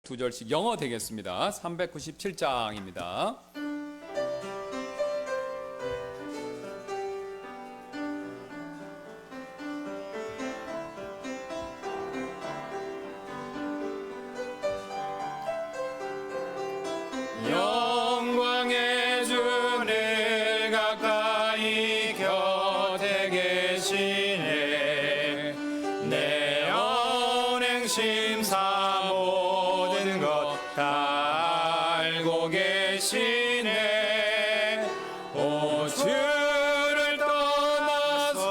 두 절씩 영어 되겠습니다. 397장입니다. 영광의 주를 가까이 곁에 계시네. 내 언행 심사 모든 것 다 알고 계시네. 오 주를 떠나서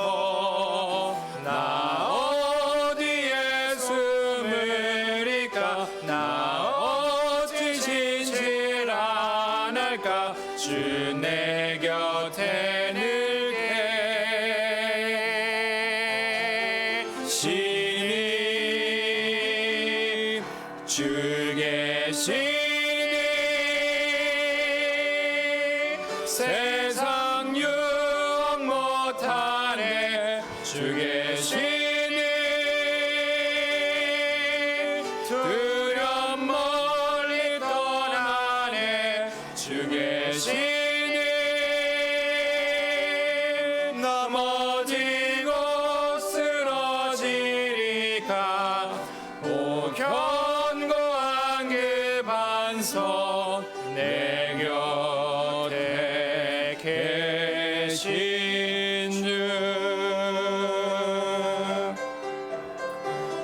나 어디에 숨으리까. 나 어찌 진실 안 할까. 주 내 곁에 늘 계시니. 주 계시니. 세상 유혹 못하네. 주 계시니. 두려움 멀리 떠나네. 주 계시니. 넘어지고 쓰러지리까. 오 견고한 그 반석 내 곁에 계신 주.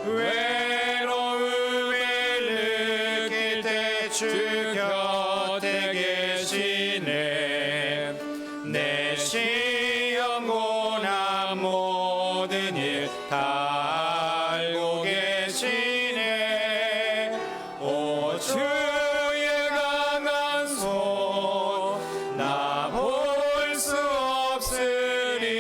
외로움을 느낄 때 주 곁에 계시네. 내 시험 고난 모든 일 다 알고 계시네. 오 주의 강한 손 나 볼 수 없으니까.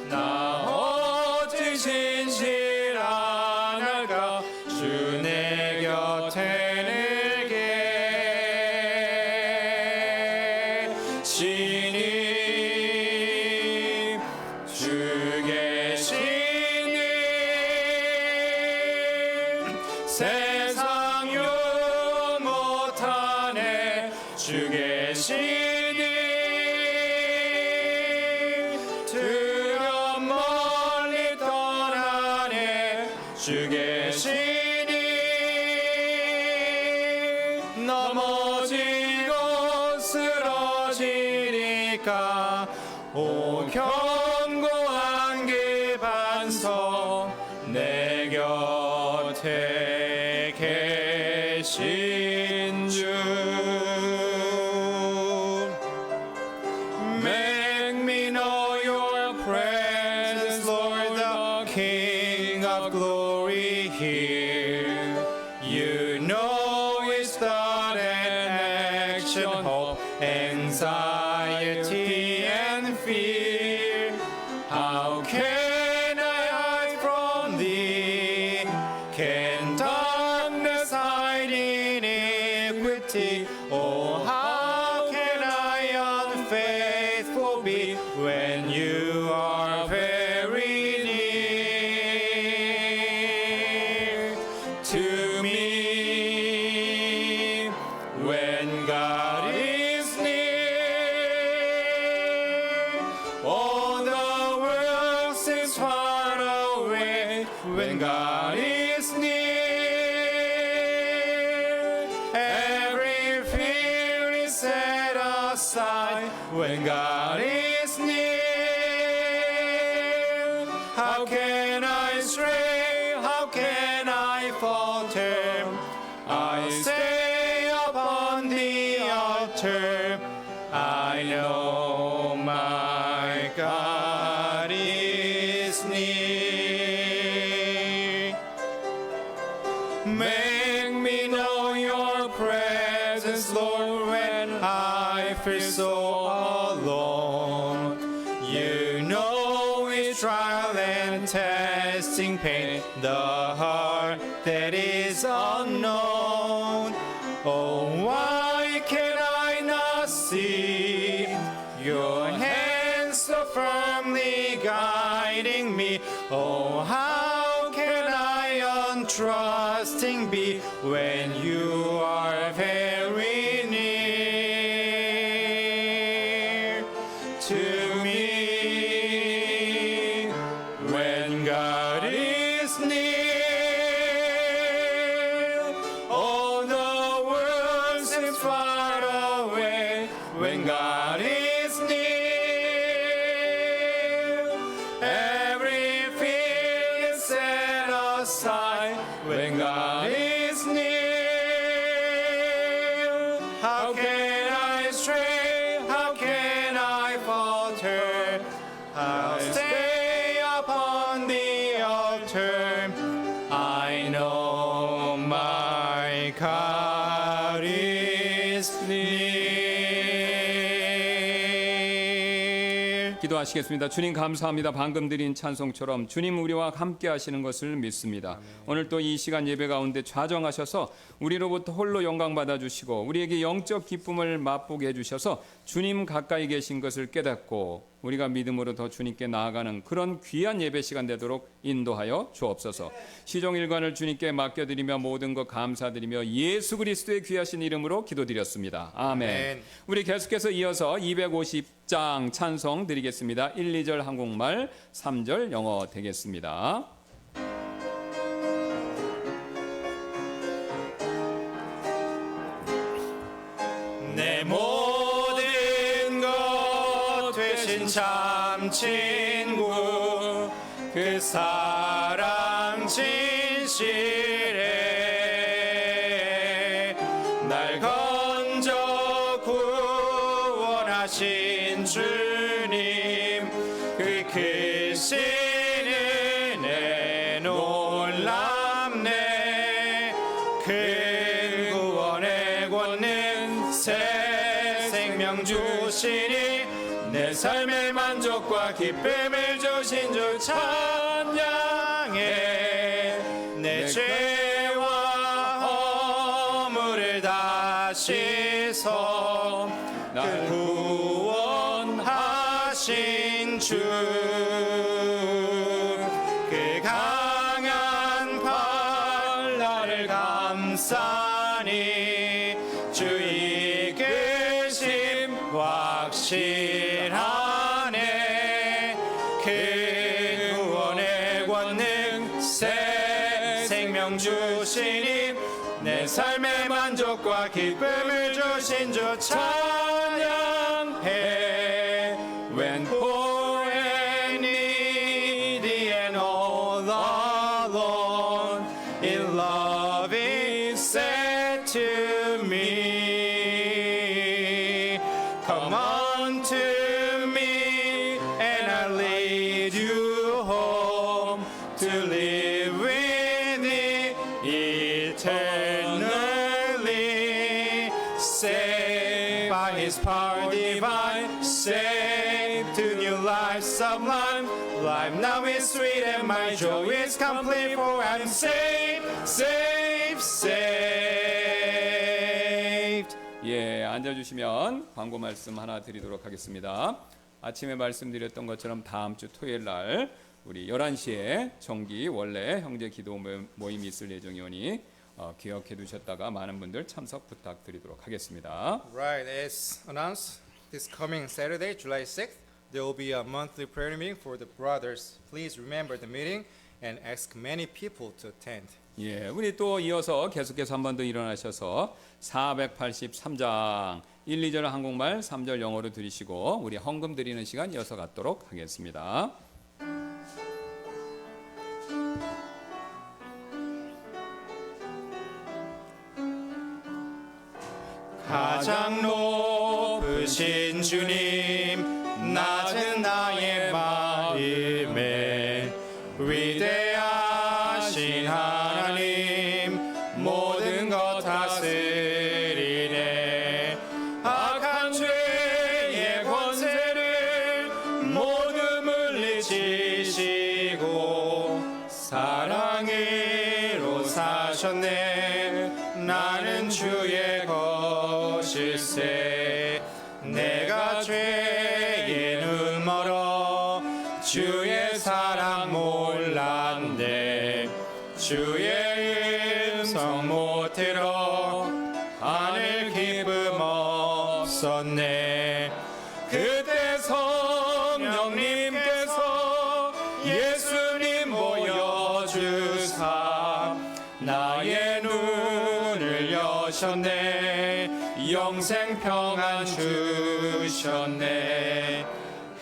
나 어찌 진실 안 할까. 주 내 곁에 늘 계시니. 주 계시니. 세상 유혹 못하네. 주 계시니. 두려움 멀리 떠나네. 주 계시니. 넘어지고 쓰러지니까. 오 견고한 그 반석 내 곁에 계신 주. Make me know your presence, Lord, the King of glory here. You know His thought and action, hope, anxiety and fear. How can I hide from Thee? Can darkness hide in iniquity? Oh, how can I unfaithful be when You are very near to me? When God is near, all the world seems far away. When God is near, every fear is set aside. When God is near, how can I stray? How can I falter? I stay upon the altar. I know my God is near. Make me know Your presence, Lord, when I feel so alone. You know each trial and testing pain, the heart that is unknown. Oh, why can I not see Your hands so firmly guiding me? Oh, how can I untrusting be when you are very near to me. When God is near, all the world seems far away. When God is near, every fear is set aside. When God is near, how can I stray? How can I falter? I'll stay upon the altar. I know my God is near. 기도하시겠습니다. 주님 감사합니다. 방금 드린 찬송처럼 주님 우리와 함께 하시는 것을 믿습니다. 오늘 또 이 시간 예배 가운데 좌정하셔서 우리로부터 홀로 영광 받아주시고 우리에게 영적 기쁨을 맛보게 해주셔서 주님 가까이 계신 것을 깨닫고 우리가 믿음으로 더 주님께 나아가는 그런 귀한 예배 시간 되도록 인도하여 주옵소서. 시종일관을 주님께 맡겨드리며 모든 것 감사드리며 예수 그리스도의 귀하신 이름으로 기도드렸습니다. 아멘. 아멘. 우리 계속해서 이어서 250장 찬송 드리겠습니다. 1, 2절 한국말, 3절 영어 되겠습니다. 내 모든 것 되신 참 친구 그 사랑 진실해 날 건져 구원하신 주님 그 크신 은혜 놀랍네 큰 구원의 권능 새 생명 주시니 내 삶의 만족과 기쁨을 주신 주 찬양해 내 죄와 허물을 다 씻어 날 구원하신 주 그 강한 팔 나를 감싸니 주 이끄심 확실하네 그 구원의 권능 새 생명 주시니 내 삶의 만족과 기쁨을 주신 주 찬양해 when poor and needy and all alone in love is said to me come unto me and I'll lead you home to live with thee eternally saved by his power divine saved to new life sublime life now is sweet and my joy is complete for I'm saved saved saved. 예, 앉아주시면 광고 말씀 하나 드리도록 하겠습니다. 아침에 말씀드렸던 것처럼 다음 주 토요일 날 우리 11시에 정기 원래 형제 기도 모임이 있을 예정이오니 기억해 두셨다가 많은 분들 참석 부탁드리도록 하겠습니다. Right, as announced, this coming Saturday, July 6th, there will be a monthly prayer meeting for the brothers. Please remember the meeting and ask many people to attend. 예, 우리 또 이어서 계속해서 한 번 더 일어나셔서 483장 1, 2절 한국말, 3절 영어로 들으시고 우리 헌금 드리는 시간 이어서 갖도록 하겠습니다. 가장 높으신 주님 낮은 나의 마음에 위대하신 하나님 모든 것 다스리네 악한 죄의 권세를 모두 물리치시고 사랑으로 사셨네 나는 주의 것일세 내가 죄에 눈 멀어 주의 사랑 몰랐네 주의 음성 못 하늘 기쁨 없었네. 그때 성령님께서 예수님 보여주사 나의 눈을 여셨네. 영생 평안 주셨네.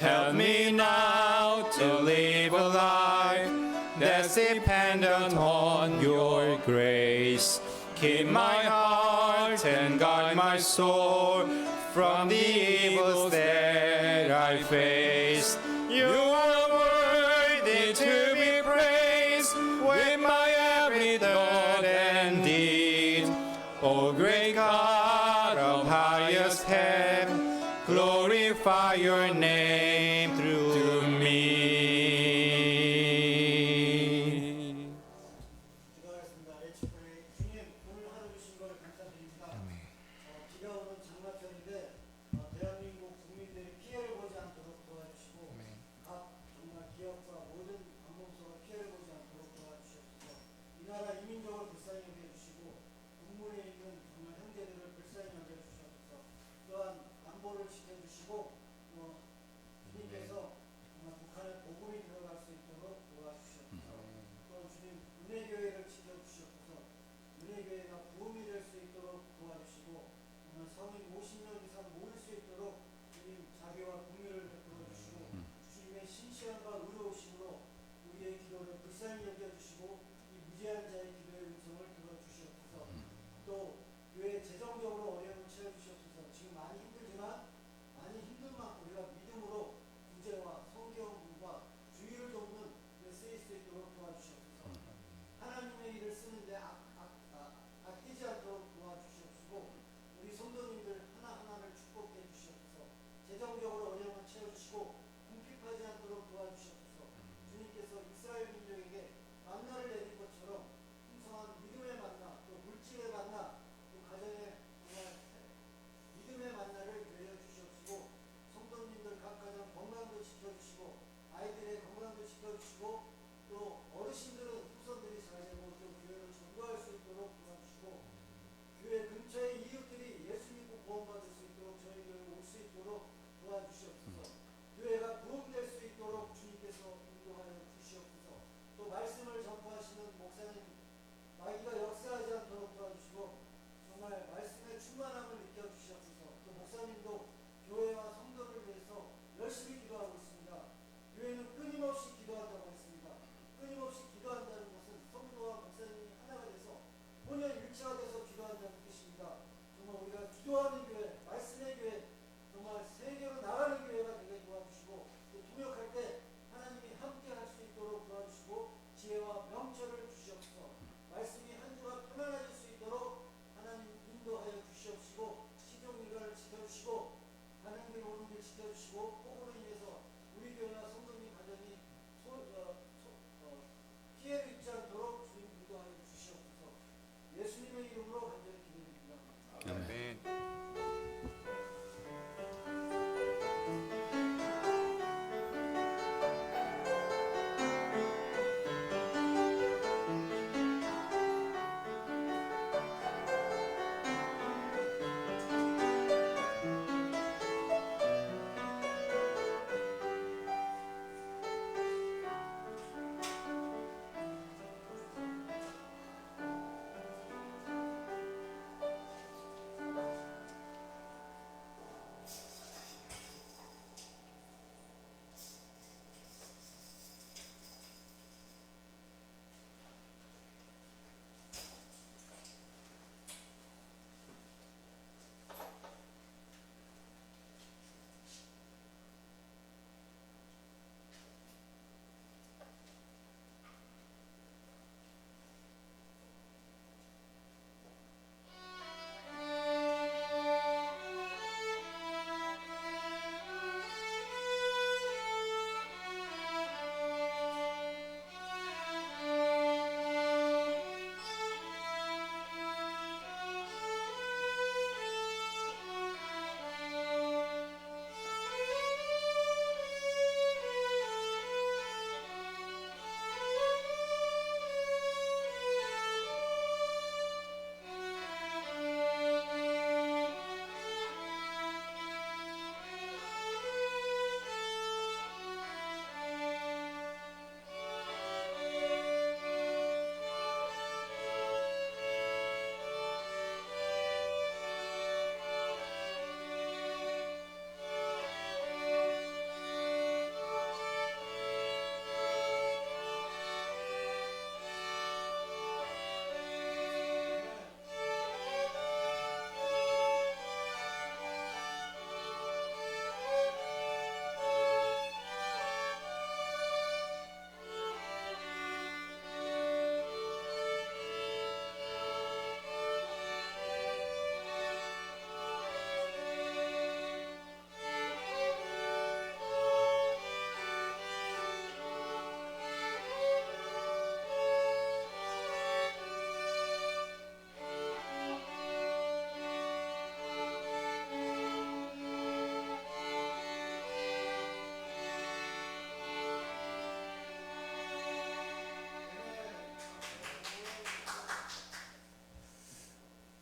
Help me now to live a life that's dependent on your grace. Keep my heart and guide my soul from the evils that I face. You are worthy to be praised with my every thought and deed. O great God of highest heaven, glorify your name through me. 기도하겠습니다. Let's pray. 주님, 오늘 하루 주신 것을 감사드립니다. 비가 오는 장마철인데 대한민국 국민들이 피해를 보지 않도록 도와주시고 각 정말 기업과 모든 관공서가 피해를 보지 않도록 도와주시옵소서. 이 나라 이민족을 불쌍히 여겨주시고 국물에 있는 정말 형제들을 불쌍히 여겨주시옵소서. 또한 안보를 지켜주시고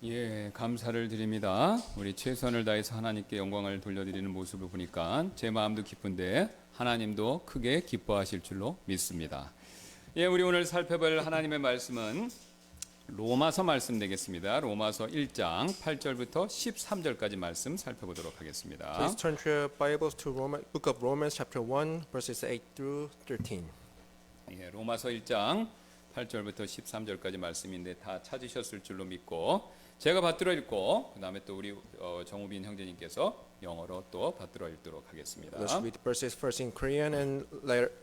예, 감사를 드립니다. 우리 최선을 다해서 하나님께 영광을 돌려드리는 모습을 보니까 제 마음도 기쁜데 하나님도 크게 기뻐하실 줄로 믿습니다. 예, 우리 오늘 살펴볼 하나님의 말씀은 로마서 말씀 되겠습니다. 로마서 1장 8절부터 13절까지 말씀 살펴보도록 하겠습니다. Please turn to your Bibles to Book of Romans chapter 1 verses 8 through 13. 예, 로마서 1장 8절부터 13절까지 말씀인데 다 찾으셨을 줄로 믿고 제가 받들어 읽고 그 다음에 또 우리 정우빈 형제님께서 영어로 또 받들어 읽도록 하겠습니다. Let's read verses first in Korean and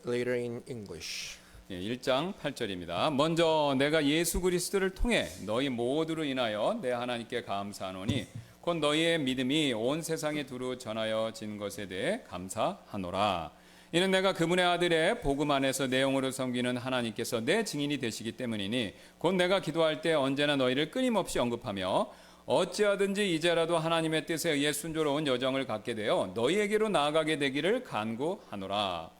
later in English. 예, 1장 8절입니다. 먼저 내가 예수 그리스도를 통해 너희 모두로 인하여 내 하나님께 감사하노니 곧 너희의 믿음이 온 세상에 두루 전하여진 것에 대해 감사하노라. 이는 내가 그분의 아들의 복음 안에서 내 영으로 섬기는 하나님께서 내 증인이 되시기 때문이니 곧 내가 기도할 때 언제나 너희를 끊임없이 언급하며 어찌하든지 이제라도 하나님의 뜻에 의해 순조로운 여정을 갖게 되어 너희에게로 나아가게 되기를 간구하노라.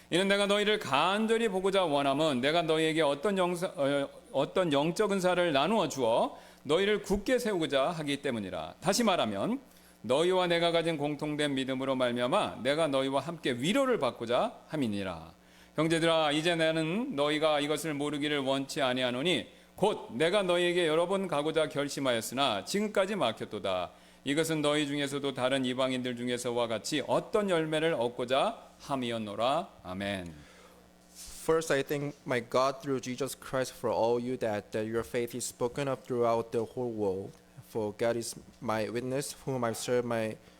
이는 내가 너희를 간절히 보고자 원함은 내가 너희에게 어떤 영적 은사를 나누어 주어 너희를 굳게 세우고자 하기 때문이라. 다시 말하면 너희와 내가 가진 공통된 믿음으로 말미암아 내가 너희와 함께 위로를 받고자 함이니라. 형제들아, 이제 나는 너희가 이것을 모르기를 원치 아니하노니 곧 내가 너희에게 여러 번 가고자 결심하였으나 지금까지 막혔도다. 이것은 너희 중에서도 다른 이방인들 중에서와 같이 어떤 열매를 얻고자 함이었노라. 아멘. First, I thank my God through Jesus Christ for all you that your faith is spoken of throughout the whole world. For God is my witness, whom I serve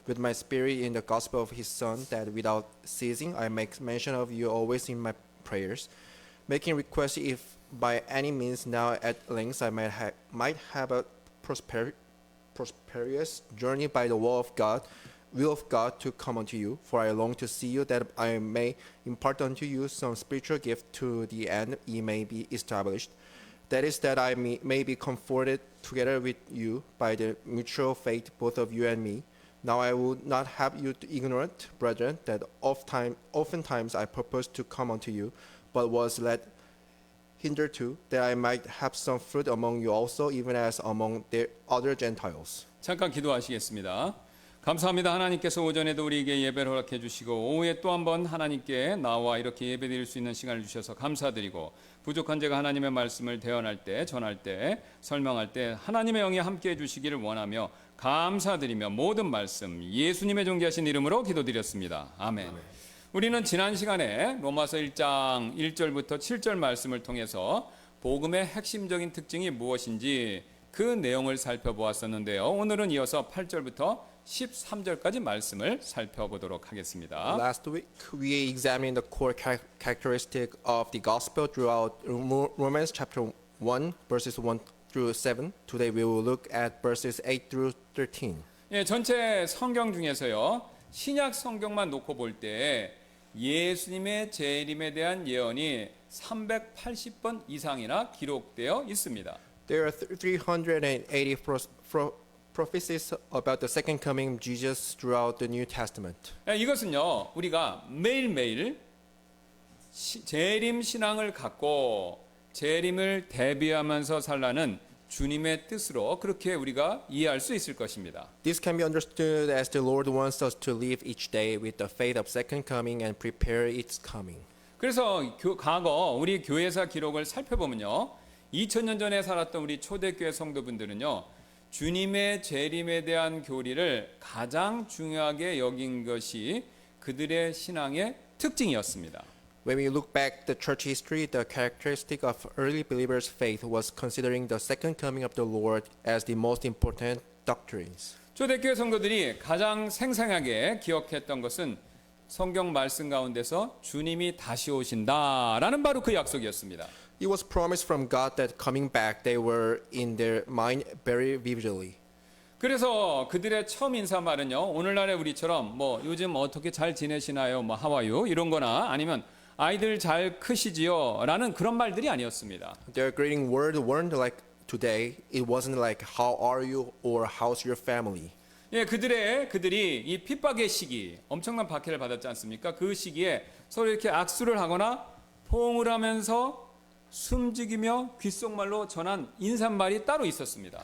with my spirit in the gospel of His Son, that without ceasing I make mention of you always in my prayers, making request if by any means now at length I might have a prosperous journey by the will of God to come unto you. For I long to see you, that I may impart unto you some spiritual gift to the end ye may be established. That is, that I may be comforted together with you by the mutual faith, both of you and me. Now I would not have you ignorant, brethren, that oftentimes I purposed to come unto you, but was led hitherto, that I might have some fruit among you also, even as among the other Gentiles. 잠깐 기도하시겠습니다. 감사합니다. 하나님께서 오전에도 우리에게 예배를 허락해 주시고 오후에 또 한 번 하나님께 나와 이렇게 예배드릴 수 있는 시간을 주셔서 감사드리고 부족한 제가 하나님의 말씀을 대언할 때, 전할 때, 설명할 때 하나님의 영이 함께해 주시기를 원하며 감사드리며 모든 말씀 예수님의 존귀하신 이름으로 기도드렸습니다. 아멘. 우리는 지난 시간에 로마서 1장 1절부터 7절 말씀을 통해서 복음의 핵심적인 특징이 무엇인지 그 내용을 살펴보았었는데요. 오늘은 이어서 8절부터 13절까지 말씀을 살펴보도록 하겠습니다. Last week, we examined the core characteristic of the gospel throughout Romans chapter 1, verses 1 through 7. Today we will look at verses 8 through 13. 예, 전체 성경 중에서요. 신약 성경만 놓고 볼 때 예수님의 재림에 대한 예언이 380번 이상이나 기록되어 있습니다. There are 380 prophecies about the second coming of Jesus throughout the New Testament. 이것은요, 우리가 매일매일 재림 신앙을 갖고 재림을 대비하면서 살라는 주님의 뜻으로 그렇게 우리가 이해할 수 있을 것입니다. This can be understood as the Lord wants us to live each day with the faith of second coming and prepare its coming. 그래서 과거 우리 교회사 기록을 살펴보면요, 2000년 전에 살았던 우리 초대교회 성도분들은요, 주님의 재림에 대한 교리를 가장 중요하게 여긴 것이 그들의 신앙의 특징이었습니다. When we look back the church history, the characteristic of early believers' faith was considering the second coming of the Lord as the most important doctrines. 초대교회 성도들이 가장 생생하게 기억했던 것은 성경 말씀 가운데서 주님이 다시 오신다라는 바로 그 약속이었습니다. It was promised from God that coming back they were in their mind very vividly. 그래서 그들의 처음 인사말은요, 오늘날의 우리처럼 뭐 요즘 어떻게 잘 지내시나요? 뭐 하와유 이런 거나 아니면 아이들 잘 크시지요? 라는 그런 말들이 아니었습니다. Their greeting word weren't like today. It wasn't like how are you or how's your family. 예, 그들이 이 핍박의 시기, 엄청난 박해를 받았지 않습니까? 그 시기에 서로 이렇게 악수를 하거나 포옹을 하면서 숨죽이며 귓속말로 전한 인사말이 따로 있었습니다.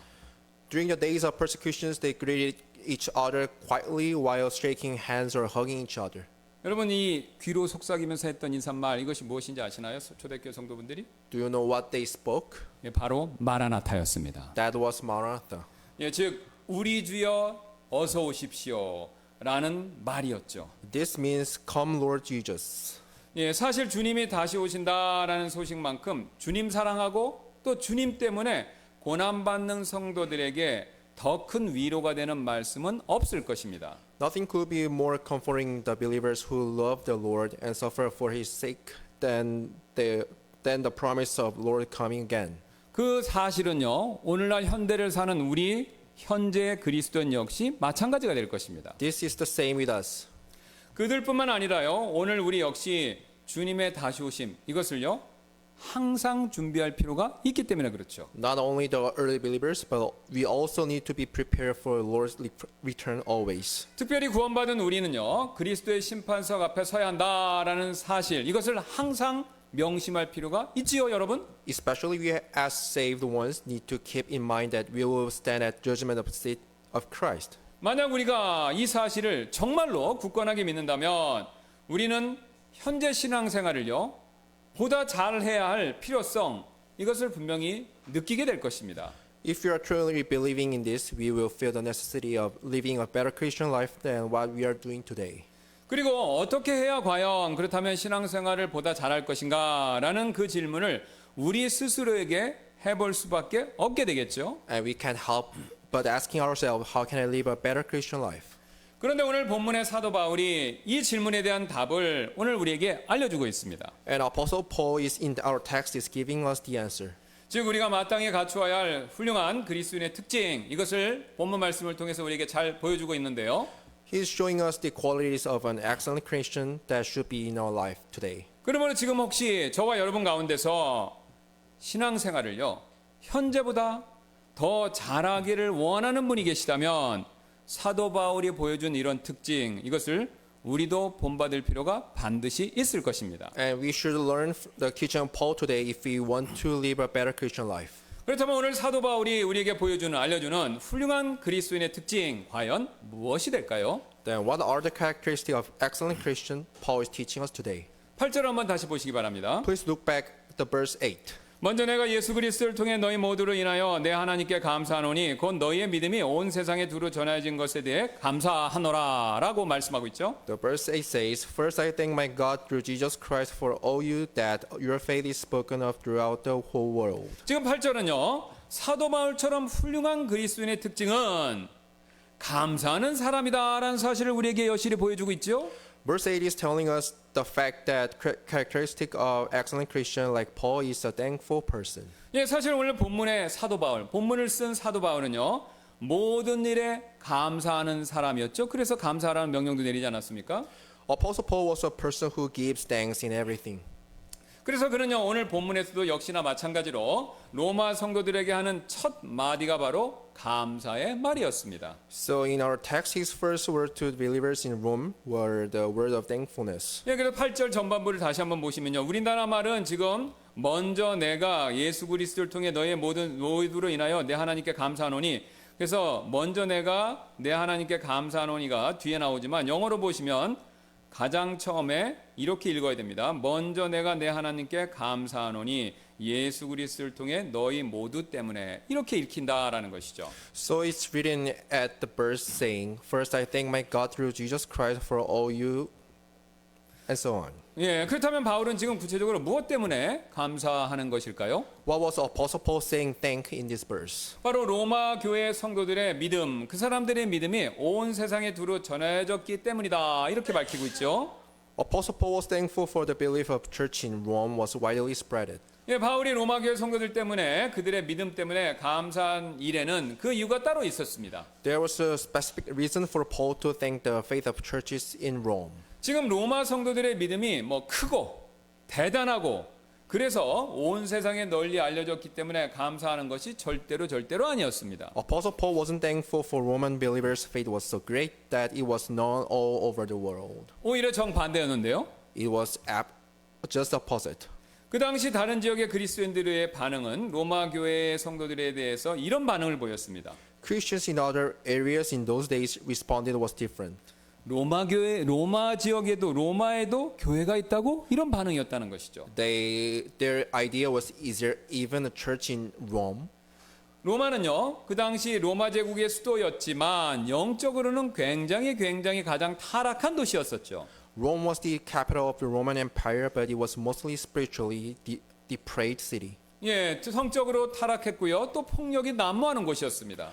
During the days of persecutions, they greeted each other quietly while shaking hands or hugging each other. 여러분 이 귀로 속삭이면서 했던 인사말 이것이 무엇인지 아시나요? 초대교회 성도분들이? Do you know what they spoke? 예, 바로 마라나타였습니다. That was Maranatha. 예, 즉 우리 주여 어서 오십시오라는 말이었죠. This means, "Come, Lord Jesus." 예, 사실 주님이 다시 오신다라는 소식만큼 주님 사랑하고 또 주님 때문에 고난받는 성도들에게 더 큰 위로가 되는 말씀은 없을 것입니다. Nothing could be more comforting the believers who love the Lord and suffer for His sake than the promise of Lord coming again. 그 사실은요, 오늘날 현대를 사는 우리 현재의 그리스도인 역시 마찬가지가 될 것입니다. This is the same with us. 그들뿐만 아니라요, 오늘 우리 역시 주님의 다시 오심 이것을요 항상 준비할 필요가 있기 때문에 그렇죠. Not only the early believers, but we also need to be prepared for Lord's return always. 특별히 구원받은 우리는요, 그리스도의 심판석 앞에 서야 한다라는 사실 이것을 항상 명심할 필요가 있지요, 여러분. Especially we as saved ones need to keep in mind that we will stand at judgment of seat of Christ. 만약 우리가 이 사실을 정말로 굳건하게 믿는다면 우리는 현재 신앙생활을요 보다 잘해야 할 필요성 이것을 분명히 느끼게 될 것입니다. If we are truly believing in this, we will feel the necessity of living a better Christian life than what we are doing today. 그리고 어떻게 해야 과연 그렇다면 신앙생활을 보다 잘할 것인가라는 그 질문을 우리 스스로에게 해볼 수밖에 없게 되겠죠. And we can't help but asking ourselves, how can I live a better Christian life? 그런데 오늘 본문의 사도 바울이 이 질문에 대한 답을 오늘 우리에게 알려주고 있습니다. And Apostle Paul is in our text is giving us the answer. 즉 우리가 마땅히 갖추어야 할 훌륭한 그리스도인의 특징 이것을 본문 말씀을 통해서 우리에게 잘 보여주고 있는데요. He is showing us the qualities of an excellent Christian that should be in our life today. 그러면 지금 혹시 저와 여러분 가운데서 신앙생활을요 현재보다 더 잘하기를 원하는 분이 계시다면 사도 바울이 보여준 이런 특징 이것을 우리도 본받을 필요가 반드시 있을 것입니다. And we should learn the teaching of Paul today if we want to live a better Christian life. 그렇다면 오늘 사도 바울이 우리에게 보여주는 알려주는 훌륭한 그리스도인의 특징 과연 무엇이 될까요? Then what are the characteristics of excellent Christian Paul is teaching us today? 8절 한번 다시 보시기 바랍니다. Please look back the verse 8. 먼저 내가 예수 그리스도를 통해 너희 모두로 인하여 내 하나님께 감사하노니 곧 너희의 믿음이 온 세상에 두루 전해진 것에 대해 감사하노라라고 말씀하고 있죠. The verse 8 says, "First I thank my God through Jesus Christ for all you that your faith is spoken of throughout the whole world." 지금 8절은요. 사도 바울처럼 훌륭한 그리스도인의 특징은 감사하는 사람이다라는 사실을 우리에게 여실히 보여주고 있죠. Verse 8 is telling us the fact that characteristic of excellent Christian like Paul is a thankful person. 예, 사실 오늘 본문의 사도 바울, 본문을 쓴 사도 바울은요. 모든 일에 감사하는 사람이었죠. 그래서 감사하라는 명령도 내리지 않았습니까? Apostle Paul was a person who gives thanks in everything. 그래서 그는요 오늘 본문에서도 역시나 마찬가지로 로마 성도들에게 하는 첫 마디가 바로 감사의 말이었습니다. So in our text, his first word to the believers in Rome were the word of thankfulness. 예, 그래서 8절 전반부를 다시 한번 보시면요. 우리나라 말은 지금 먼저 내가 예수 그리스도를 통해 너의 모든 노이도로 인하여 내 하나님께 감사하노니 그래서 먼저 내가 내 하나님께 감사하노니가 뒤에 나오지만 영어로 보시면 가장 처음에 이렇게 읽어야 됩니다. 먼저 내가 내 하나님께 감사하노니 예수 그리스도를 통해 너희 모두 때문에 이렇게 읽힌다라는 것이죠. So it's written at the verse saying, "First I thank my God through Jesus Christ for all you," and so on. 예, 그렇다면 바울은 지금 구체적으로 무엇 때문에 감사하는 것일까요? What was Apostle Paul saying thank in this verse? 바로 로마 교회 성도들의 믿음, 그 사람들의 믿음이 온 세상에 두루 전해졌기 때문이다. 이렇게 밝히고 있죠. Apostle Paul was thankful for the belief of church in Rome was widely spreaded. 예, 바울이 로마 교회 성도들 때문에 그들의 믿음 때문에 감사한 일에는 그 이유가 따로 있었습니다. There was a specific reason for Paul to thank the faith of churches in Rome. 지금 로마 성도들의 믿음이 크고 대단하고 그래서 온 세상에 널리 알려졌기 때문에 감사하는 것이 절대로 아니었습니다. Apostle Paul wasn't thankful for Roman believers' faith was so great that it was known all over the world. 오히려 정반대였는데요. It was just opposite. 그 당시 다른 지역의 그리스도인들의 반응은 로마 교회의 성도들에 대해서 이런 반응을 보였습니다. Christians in other areas in those days responded was different. 로마 지역에도 로마에도 교회가 있다고 이런 반응이었다는 것이죠. Their idea was, is there even a church in Rome? 로마는요, 그 당시 로마 제국의 수도였지만 영적으로는 굉장히 가장 타락한 도시였었죠. Rome was the capital of the Roman Empire, but it was mostly spiritually depraved city. 예, 성적으로 타락했고요. 또 폭력이 난무하는 곳이었습니다.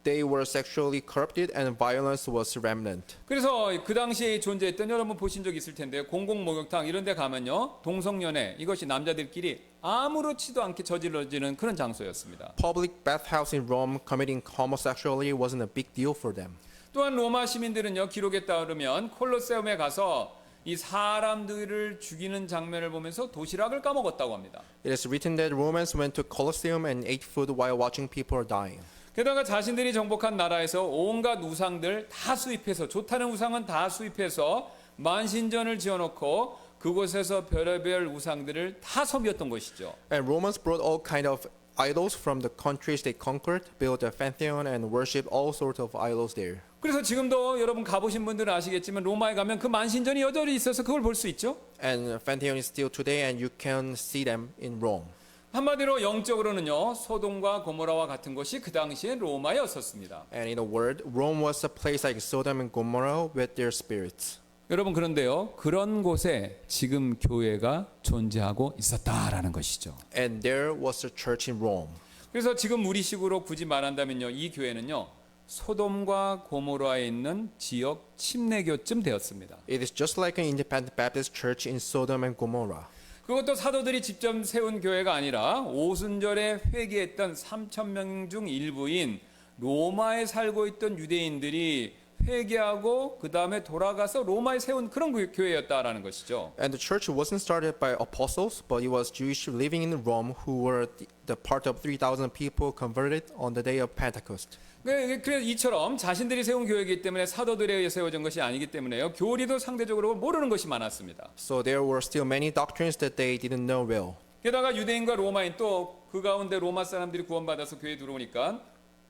They were sexually corrupted and violence was rampant. 그래서 그 당시에 존재했던 여러분 보신 적 있을 텐데요. 공공 목욕탕 이런 데 가면요. 동성연애 이것이 남자들끼리 아무렇지도 않게 저질러지는 그런 장소였습니다. Public bathhouse in Rome committing homosexuality wasn't a big deal for them. 또한 로마 시민들은요. 기록에 따르면 콜로세움에 가서 이 사람들을 죽이는 장면을 보면서 도시락을 까먹었다고 합니다. It is written that Romans went to Colosseum and ate food while watching people dying. 게다가 자신들이 정복한 나라에서 온갖 우상들 다 수입해서 좋다는 우상은 다 수입해서 만신전을 지어놓고 그곳에서 별의별 우상들을 다 섬겼던 것이죠. And Romans brought all kind of idols from the countries they conquered, built a pantheon and worshiped all sorts of idols there. 그래서 지금도 여러분 가보신 분들은 아시겠지만 로마에 가면 그 만신전이 여전히 있어서 그걸 볼 수 있죠. And pantheon is still today and you can see them in Rome. 한마디로 영적으로는요. 소돔과 고모라와 같은 곳이 그 당시에 로마였었습니다. And in a word, Rome was a place like Sodom and Gomorrah with their spirits. 여러분 그런데요. 그런 곳에 지금 교회가 존재하고 있었다라는 것이죠. And there was a church in Rome. 그래서 지금 우리식으로 굳이 말한다면요. 이 교회는요. 소돔과 고모라에 있는 지역 침례교쯤 되었습니다. It is just like an independent Baptist church in Sodom and Gomorrah. 그것도 사도들이 직접 세운 교회가 아니라 오순절에 회개했던 3,000명 중 일부인 로마에 살고 있던 유대인들이 회개하고 그 다음에 돌아가서 로마에 세운 그런 교회였다라는 것이죠. And the church wasn't started by apostles, but it was Jewish living in Rome who were the part of 3,000 people converted on the day of Pentecost. 그래서 이처럼 자신들이 세운 교회이기 때문에 사도들에 의해 세워진 것이 아니기 때문에요. 교리도 상대적으로 모르는 것이 많았습니다. So there were still many doctrines that they didn't know well. 게다가 유대인과 로마인 또 그 가운데 로마 사람들이 구원받아서 교회에 들어오니까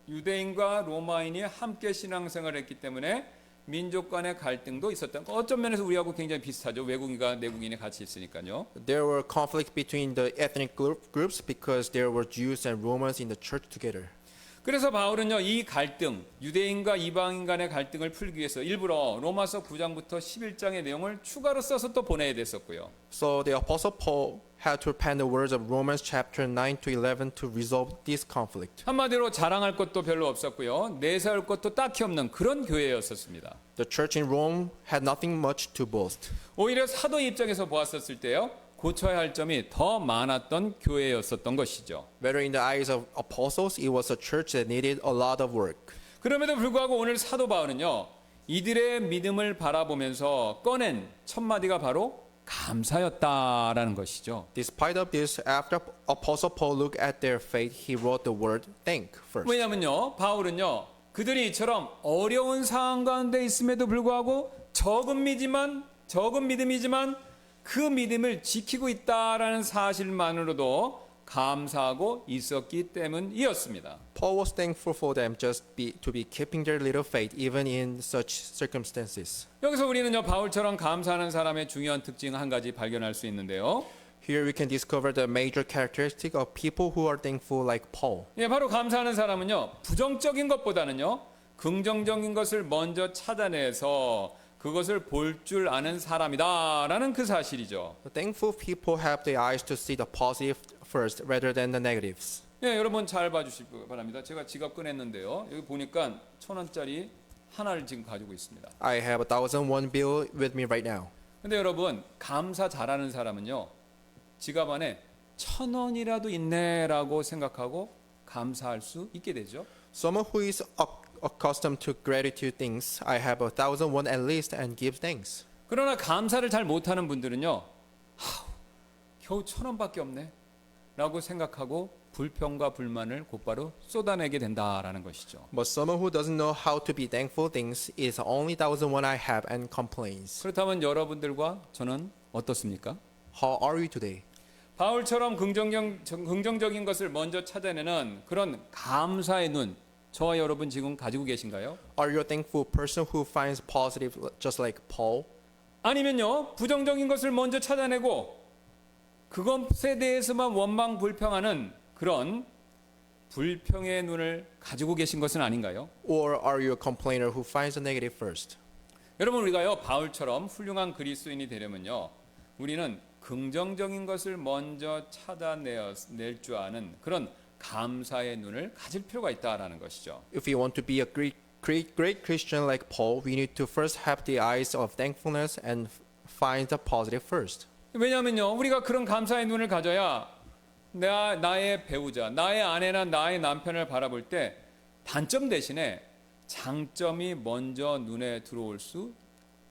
유대인과 로마인이 함께 신앙생활을 했기 때문에 민족 간의 갈등도 있었던 거. 어떤 면에서 우리하고 굉장히 비슷하죠. 외국인과 내국인이 같이 있으니까요. There were conflicts between the ethnic groups because there were Jews and Romans in the church together. 그래서 바울은요. 이 갈등, 유대인과 이방인 간의 갈등을 풀기 위해서 일부러 로마서 9장부터 11장의 내용을 추가로 써서 또 보내야 됐었고요. So the apostle Paul had to pen the words of Romans chapter 9 to 11 to resolve this conflict. 한마디로 자랑할 것도 별로 없었고요. 내세울 것도 딱히 없는 그런 교회였었습니다. The church in Rome had nothing much to boast. 오히려 사도의 입장에서 보았었을 때요. 고쳐야 할 점이 더 많았던 교회였었던 것이죠. Whether in the eyes of apostles, it was a church that needed a lot of work. 그럼에도 불구하고 오늘 사도 바울은요. 이들의 믿음을 바라보면서 꺼낸 첫 마디가 바로 감사였다라는 것이죠. Despite of this, after apostle Paul looked at their faith, he wrote the word thank first. 왜냐면요. 바울은요. 그들이 이처럼 어려운 상황 가운데 있음에도 불구하고 적은 믿음이지만 그 믿음을 지키고 있다라는 사실만으로도 감사하고 있었기 때문이었습니다. Paul was thankful for them to be keeping their little faith even in such circumstances. 여기서 우리는요 바울처럼 감사하는 사람의 중요한 특징 한 가지 발견할 수 있는데요. Here we can discover the major characteristic of people who are thankful like Paul. 예, 바로 감사하는 사람은요 부정적인 것보다는요 긍정적인 것을 먼저 찾아내서 그것을 볼 줄 아는 사람이다라는 그 사실이죠. The thankful people have the eyes to see the positive first rather than the negatives. 예, 여러분 잘 봐주시기 바랍니다. 제가 지갑 꺼냈는데요. 여기 보니까 1,000원짜리 하나를 지금 가지고 있습니다. I have a 1,001 bill with me right now. 근데 여러분 감사 잘하는 사람은요 지갑 안에 1,000원이라도 있네라고 생각하고 감사할 수 있게 되죠. Someone who is accustomed to gratitude thinks, I have 1,001 at least and gives thanks. 그러나 감사를 잘 못하는 분들은요 겨우 1,000원밖에 없네 라고 생각하고 불평과 불만을 곧바로 쏟아내게 된다라는 것이죠. But someone who doesn't know how to be thankful thinks, it's only 1,001 I have and complains. 그렇다면 여러분들과 저는 어떻습니까? How are you today? 바울처럼 긍정적인 것을 먼저 찾아내는 그런 감사의 눈, 저와 여러분 지금 가지고 계신가요? Are you a thankful person who finds positive just like Paul? 아니면요, 부정적인 것을 먼저 찾아내고 그것에 대해서만 원망 불평하는 그런 불평의 눈을 가지고 계신 것은 아닌가요? Or are you a complainer who finds the negative first? 여러분, 우리가요 바울처럼 훌륭한 그리스도인이 되려면요, 우리는 긍정적인 것을 먼저 찾아낼 줄 아는 그런 감사의 눈을 가질 필요가 있다라는 것이죠. If we want to be a great Christian like Paul, we need to first have the eyes of thankfulness and find the positive first. 왜냐하면요, 우리가 그런 감사의 눈을 가져야 나의 배우자, 나의 아내나 나의 남편을 바라볼 때 단점 대신에 장점이 먼저 눈에 들어올 수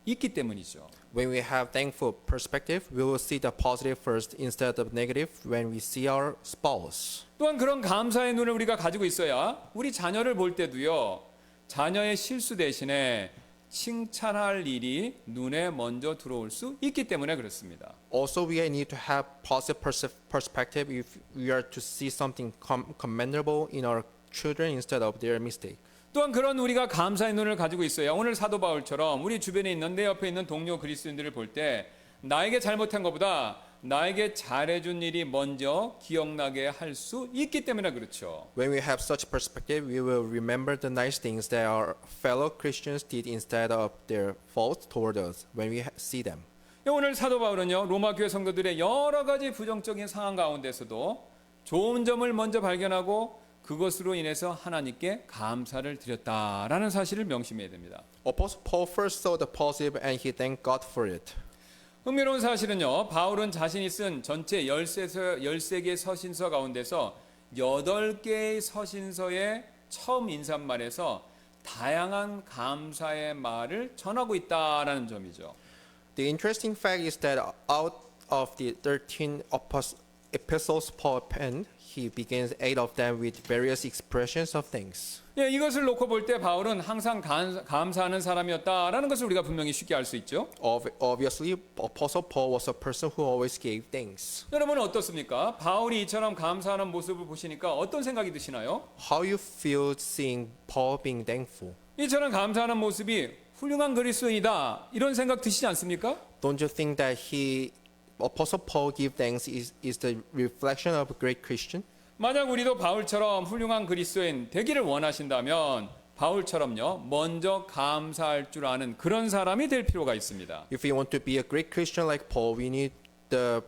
있기 때문이죠. When we have thankful perspective, we will see the positive first instead of negative when we see our spouse. 또한 그런 감사의 눈을 우리가 가지고 있어야 우리 자녀를 볼 때도요, 자녀의 실수 대신에 칭찬할 일이 눈에 먼저 들어올 수 있기 때문에 그렇습니다. Also, we need to have positive perspective if we are to see something commendable in our children instead of their mistake. 또한 그런 우리가 감사의 눈을 가지고 있어야 오늘 사도 바울처럼 우리 주변에 있는 내 옆에 있는 동료 그리스도인들을 볼 때 나에게 잘못한 것보다 나에게 잘해준 일이 먼저 기억나게 할 수 있기 때문에 그렇죠. When we have such perspective, we will remember the nice things that our fellow Christians did instead of their faults toward us when we see them. 오늘 사도 바울은요, 로마 교회 성도들의 여러 가지 부정적인 상황 가운데서도 좋은 점을 먼저 발견하고 그것으로 인해서 하나님께 감사를 드렸다라는 사실을 명심해야 됩니다. Apostle Paul first saw the positive and he thanked God for it. 흥미로운 사실은요, 바울은 자신이 쓴 전체 13개의 서신서 가운데서 8개의 서신서의 처음 인사말에서 다양한 감사의 말을 전하고 있다라는 점이죠. The interesting fact is that out of the 13 epistles Paul penned, he begins 8 of them with various expressions of thanks. 예, 이것을 놓고 볼 때 바울은 항상 감사하는 사람이었다라는 것을 우리가 분명히 쉽게 알 수 있죠. Obviously, Apostle Paul was a person who always gave thanks. 여러분은 어떻습니까? 바울이 이처럼 감사하는 모습을 보시니까 어떤 생각이 드시나요? How you feel seeing Paul being thankful? 이처럼 감사하는 모습이 훌륭한 그리스도인이다 이런 생각 드시지 않습니까? Don't you think that Apostle Paul give thanks is the reflection of a great Christian? 만약 우리도 바울처럼 훌륭한 그리스도인 되기를 원하신다면 바울처럼요, 먼저 감사할 줄 아는 그런 사람이 될 필요가 있습니다. If we want to be a great Christian like Paul, we need the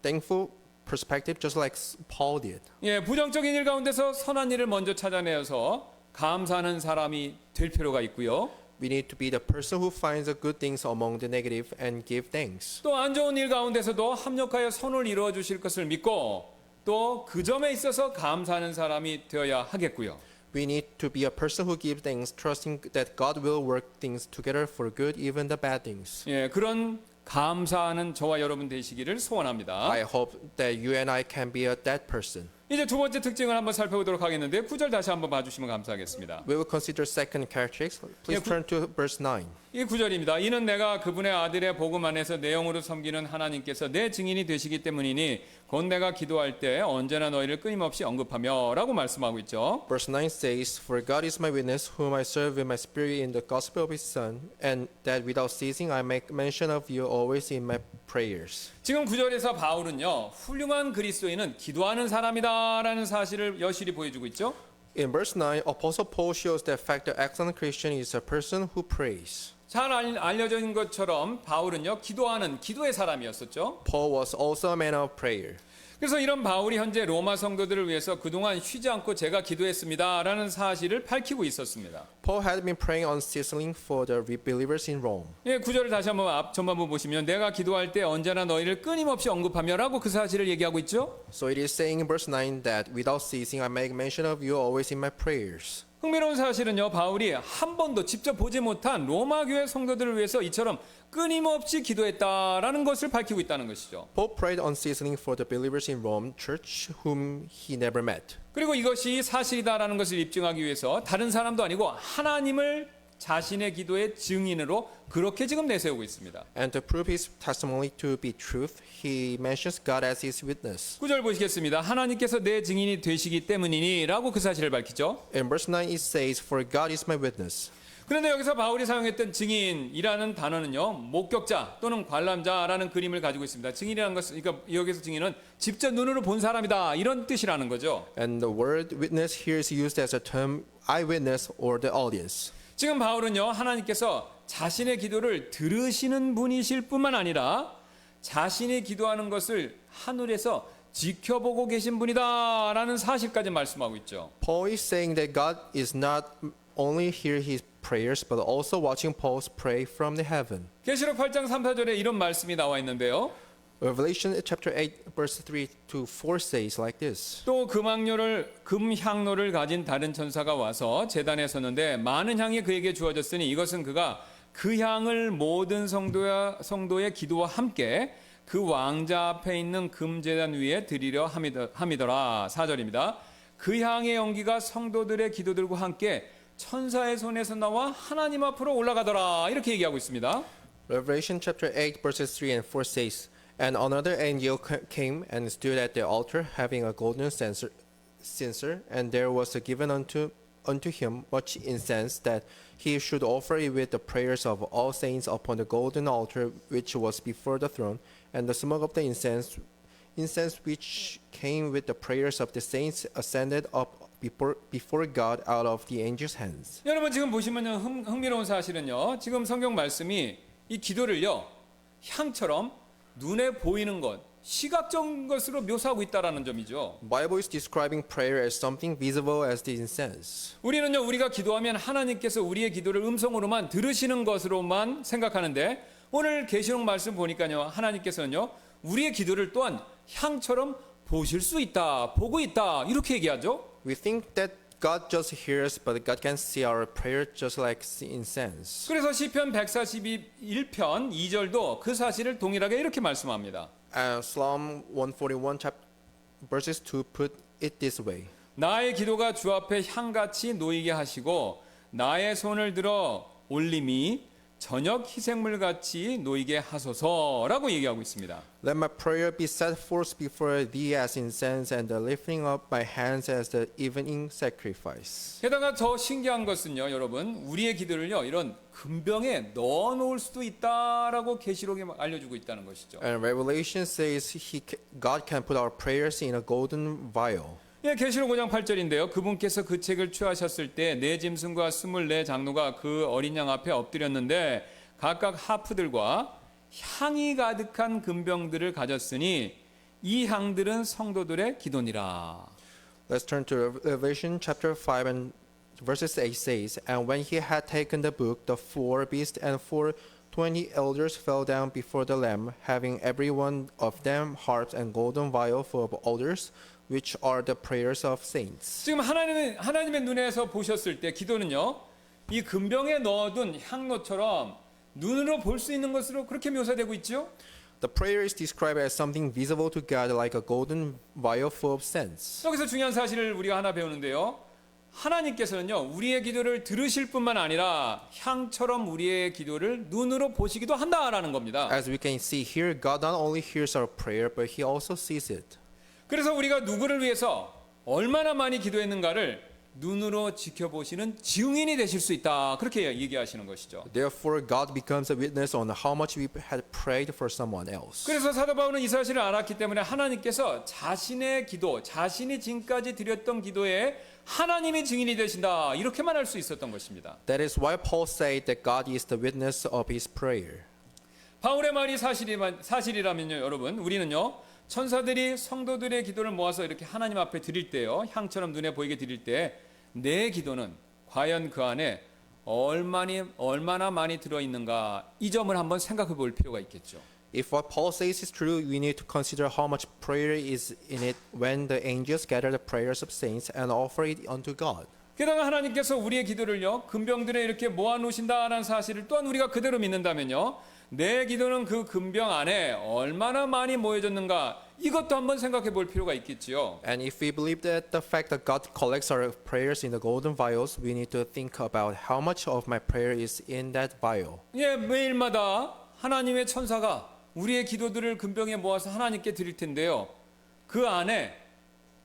thankful perspective just like Paul did. 예, 부정적인 일 가운데서 선한 일을 먼저 찾아내어서 감사하는 사람이 될 필요가 있고요. We need to be the person who finds the good things among the negative and give thanks. 또 안 좋은 일 가운데서도 합력하여 선을 이루어 주실 것을 믿고 또 그 점에 있어서 감사하는 사람이 되어야 하겠고요. We need to be a person who gives thanks, trusting that God will work things together for good, even the bad things. 예, 그런 감사하는 저와 여러분 되시기를 소원합니다. I hope that you and I can be that person. 이제 두 번째 특징을 한번 살펴보도록 하겠는데 9절 다시 한번 봐주시면 감사하겠습니다. We will consider second characteristics. Please turn to verse 9. 이 9절입니다. 이는 내가 그분의 아들의 복음 안에서 내 영으로 섬기는 하나님께서 내 증인이 되시기 때문이니 곧 내가 기도할 때 언제나 너희를 끊임없이 언급하며 라고 말씀하고 있죠. Verse 9 says, For God is my witness, whom I serve with my spirit in the gospel of his Son, and that without ceasing I make mention of you always in my prayers. 지금 9절에서 바울은요, 훌륭한 그리스도인은 기도하는 사람이다라는 사실을 여실히 보여주고 있죠. In verse 9, Apostle Paul shows that fact the excellent Christian is a person who prays. 잘 알려진 것처럼 바울은요, 기도하는 기도의 사람이었었죠. Paul was also a man of prayer. 그래서 이런 바울이 현재 로마 성도들을 위해서 그동안 쉬지 않고 제가 기도했습니다라는 사실을 밝히고 있었습니다. Paul had been praying unceasingly for the believers in Rome. 예, 9절을 다시 한번 앞 전반부 보시면 내가 기도할 때 언제나 너희를 끊임없이 언급하며라고 그 사실을 얘기하고 있죠. So it is saying in verse 9 that without ceasing I make mention of you always in my prayers. 흥미로운 사실은요, 바울이 한 번도 직접 보지 못한 로마 교회 성도들을 위해서 이처럼 끊임없이 기도했다라는 것을 밝히고 있다는 것이죠. Paul prayed unceasingly for the believers in Rome church whom he never met. 그리고 이것이 사실이다라는 것을 입증하기 위해서 다른 사람도 아니고 하나님을 자신의 기도의 증인으로 그렇게 지금 내세우고 있습니다. And to prove his testimony to be truth, he mentions God as his witness. 9절 보시겠습니다. 하나님께서 내 증인이 되시기 때문이니 라고 그 사실을 밝히죠. In verse 9 it says, For God is my witness. 그런데 여기서 바울이 사용했던 증인이라는 단어는요, 목격자 또는 관람자라는 그림을 가지고 있습니다. 증인이라는 것은, 그러니까 여기서 증인은 직접 눈으로 본 사람이다 이런 뜻이라는 거죠. And the word witness here is used as a term eyewitness or the audience. 지금 바울은요, 하나님께서 자신의 기도를 들으시는 분이실 뿐만 아니라 자신이 기도하는 것을 하늘에서 지켜보고 계신 분이다라는 사실까지 말씀하고 있죠. Paul is saying that God is not only hear his prayers but also watching Paul's pray from the heaven. 계시록 8장 3, 4절에 이런 말씀이 나와 있는데요. Revelation chapter 8 verse 3 to 4 says like this. 또 금향로를 가진 다른 천사가 와서 제단에 섰는데 많은 향이 그에게 주어졌으니 이것은 그가 그 향을 모든 성도의 기도와 함께 그 왕자 앞에 있는 금제단 위에 드리려 함이더라. 4절입니다. 그 향의 연기가 성도들의 기도들과 함께 천사의 손에서 나와 하나님 앞으로 올라가더라. 이렇게 얘기하고 있습니다. Revelation chapter 8 verses 3 and 4 says, And another angel came and stood at the altar having a golden censer, and there was given unto him much incense, that he should offer it with the prayers of all saints upon the golden altar which was before the throne. And the smoke of the incense which came with the prayers of the saints ascended up before God out of the angel's hands. 여러분 지금 보시면요, 흥미로운 사실은요, 지금 성경 말씀이 이 기도를요, 향처럼 눈에 보이는 것, 시각적인 것으로 묘사하고 있다라는 점이죠. Bible is describing prayer as something visible as the incense. 우리는요, 우리가 기도하면 하나님께서 우리의 기도를 음성으로만 들으시는 것으로만 생각하는데 오늘 계시록 말씀 보니까요, 하나님께서는요, 우리의 기도를 또한 향처럼 보실 수 있다, 보고 있다 이렇게 얘기하죠. We think that God just hears, but God can see our prayer just like incense. 그래서 시편 141편 2절도 그 사실을 동일하게 이렇게 말씀합니다. Psalm 141 verses 2 put it this way. 나의 기도가 주 앞에 향같이 놓이게 하시고 나의 손을 들어 올림이 저녁 희생물같이 놓이게 하소서라고 얘기하고 있습니다. Let my prayer be set forth before thee as incense, and the lifting up my hands as the evening sacrifice. 게다가 더 신기한 것은요, 여러분, 우리의 기도를요, 이런 금병에 넣어 놓을 수도 있다라고 계시록에 알려주고 있다는 것이죠. And Revelation says God can put our prayers in a golden vial. 예, 계시록 5장 8절인데요. 그분께서 그 책을 취하셨을 때 네 짐승과 24 장로가 그 어린 양 앞에 엎드렸는데 각각 하프들과 향이 가득한 금병들을 가졌으니 이 향들은 성도들의 기도니라. Let's turn to Revelation chapter 5 and verses 8 says, And when he had taken the book, the 4 beasts and 24 elders fell down before the Lamb, having every one of them harps and golden vial full of odors, which are the prayers of saints. 지금 하나님의 눈에서 보셨을 때 기도는요, 이 금병에 넣어둔 향로처럼 눈으로 볼 수 있는 것으로 그렇게 묘사되고 있죠. The prayer is described as something visible to God like a golden vial full of scents. 여기서 중요한 사실을 우리가 하나 배우는데요. 하나님께서는요, 우리의 기도를 들으실 뿐만 아니라 향처럼 우리의 기도를 눈으로 보시기도 한다라는 겁니다. As we can see here, God not only hears our prayer, but He also sees it. 그래서 우리가 누구를 위해서 얼마나 많이 기도했는가를 눈으로 지켜보시는 증인이 되실 수 있다. 그렇게 얘기하시는 것이죠. Therefore, God becomes a witness on how much we had prayed for someone else. 그래서 사도 바울은 이 사실을 알았기 때문에 하나님께서 자신의 기도, 자신이 지금까지 드렸던 기도에 하나님이 증인이 되신다. 이렇게만 할 수 있었던 것입니다. That is why Paul said that God is the witness of his prayer. 바울의 말이 사실이라면요, 여러분, 우리는요, 천사들이 성도들의 기도를 모아서 이렇게 하나님 앞에 드릴 때요, 향처럼 눈에 보이게 드릴 때 내 기도는 과연 그 안에 얼마나 많이 들어있는가, 이 점을 한번 생각해 볼 필요가 있겠죠. If what Paul says is true, we need to consider how much prayer is in it when the angels gather the prayers of saints and offer it unto God. 게다가 하나님께서 우리의 기도를요, 금병들에 이렇게 모아놓으신다는 사실을 또한 우리가 그대로 믿는다면요, 내 기도는 그 금병 안에 얼마나 많이 모여졌는가, 이것도 한번 생각해 볼 필요가 있겠지요. And if we believe that the fact that God collects our prayers in the golden vials, we need to think about how much of my prayer is in that vial. 예, 매일마다 하나님의 천사가 우리의 기도들을 금병에 모아서 하나님께 드릴 텐데요. 그 안에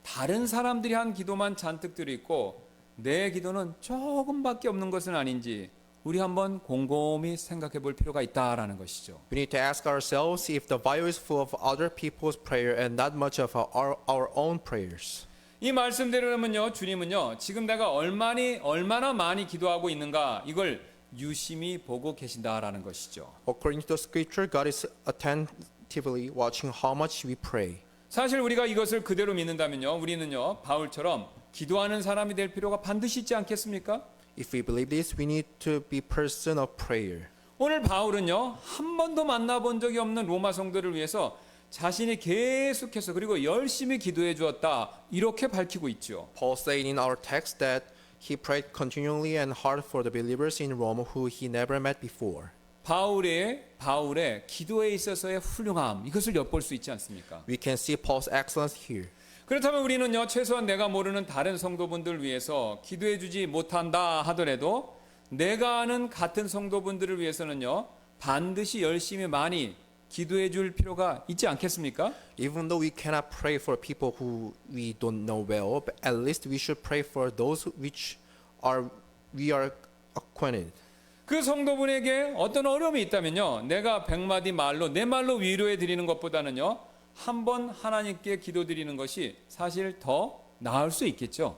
다른 사람들이 한 기도만 잔뜩 들어있고 내 기도는 조금밖에 없는 것은 아닌지 우리 한번 곰곰이 생각해 볼 필요가 있다라는 것이죠. We need to ask ourselves if the vial is full of other people's prayer and not much of our own prayers. 이 말씀대로라면요, 주님은요, 지금 내가 얼마나 많이 기도하고 있는가 이걸 유심히 보고 계신다라는 것이죠. According to the scripture, God is attentively watching how much we pray. 사실 우리가 이것을 그대로 믿는다면요, 우리는요, 바울처럼 기도하는 사람이 될 필요가 반드시 있지 않겠습니까? If we believe this, we need to be person of prayer. 오늘 바울은요, 한 번도 만나본 적이 없는 로마 성도를 위해서 자신이 계속해서 그리고 열심히 기도해 주었다 이렇게 밝히고 있죠. Paul said in our text that he prayed continually and hard for the believers in Rome who he never met before. 바울의 기도에 있어서의 훌륭함 이것을 엿볼 수 있지 않습니까? We can see Paul's excellence here. 그렇다면 우리는요, 최소한 내가 모르는 다른 성도분들을 위해서 기도해 주지 못한다 하더라도 내가 아는 같은 성도분들을 위해서는요, 반드시 열심히 많이 기도해 줄 필요가 있지 않겠습니까? Even though we cannot pray for people who we don't know well, but at least we should pray for those which we are acquainted. 그 성도분에게 어떤 어려움이 있다면요, 내가 100마디 말로 내 말로 위로해 드리는 것보다는요, 한번 하나님께 기도드리는 것이 사실 더 나을 수 있겠죠.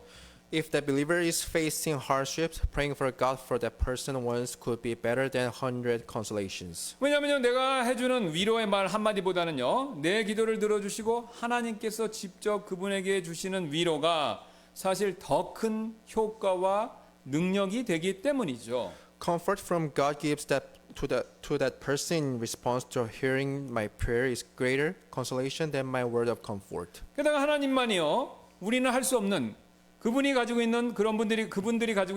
If the believer is facing hardships, praying for God for that person once could be better than 100 consolations. 왜냐하면 내가 해주는 위로의 말 한마디보다는요, 내 기도를 들어주시고 하나님께서 직접 그분에게 주시는 위로가 사실 더 큰 효과와 능력이 되기 때문이죠. Comfort from God gives that to that person in response to hearing my prayer is greater consolation than my word of comfort. 게다가 하나님만이요, 우리는 할 수 없는 그분들이 가지고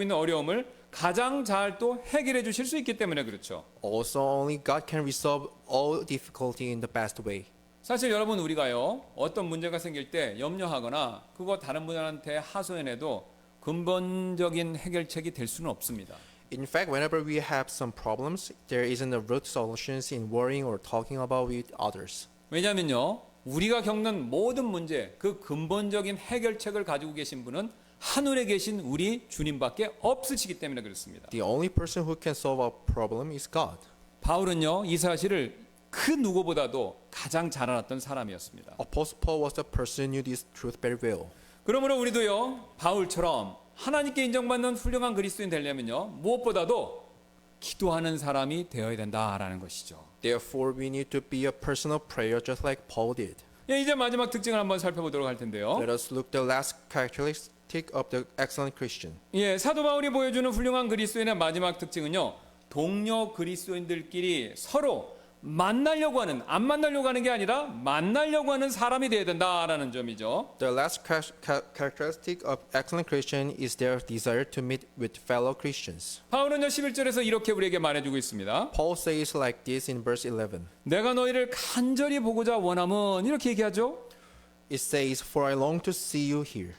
있는 어려움을 가장 잘 또 해결해 주실 수 있기 때문에 그렇죠. Also, only God can resolve all difficulty in the best way. 사실 여러분, 우리가요, 어떤 문제가 생길 때 염려하거나 그거 다른 분한테 하소연해도 근본적인 해결책이 될 수는 없습니다. In fact, whenever we have some problems, there isn't a root solutions in worrying or talking about with others. 왜냐하면요, 우리가 겪는 모든 문제 그 근본적인 해결책을 가지고 계신 분은 하늘에 계신 우리 주님밖에 없으시기 때문에 그렇습니다. The only person who can solve our problem is God. 바울은요, 이 사실을 그 누구보다도 가장 잘 알았던 사람이었습니다. Apostle Paul was the person who knew this truth very well. 그러므로 우리도요, 바울처럼 하나님께 인정받는 훌륭한 그리스도인 되려면요, 무엇보다도 기도하는 사람이 되어야 된다라는 것이죠. Therefore, we need to be a person of prayer just like Paul did. 예, 이제 마지막 특징을 한번 살펴보도록 할 텐데요. Let us look the last characteristic of the excellent Christian. 예, 사도 바울이 보여주는 훌륭한 그리스도인의 마지막 특징은요, 동료 그리스도인들끼리 서로 안 만나려고 하는 게 아니라 만나려고 하는 사람이 되어야 된다라는 점이죠. The last characteristic of excellent Christian is their desire to meet with fellow Christians. 바울은요, 11절에서 이렇게 우리에게 말해주고 있습니다. Paul says like this in verse 11. 내가 너희를 간절히 보고자 원함은 이렇게 얘기하죠. It says, For I long to see you here.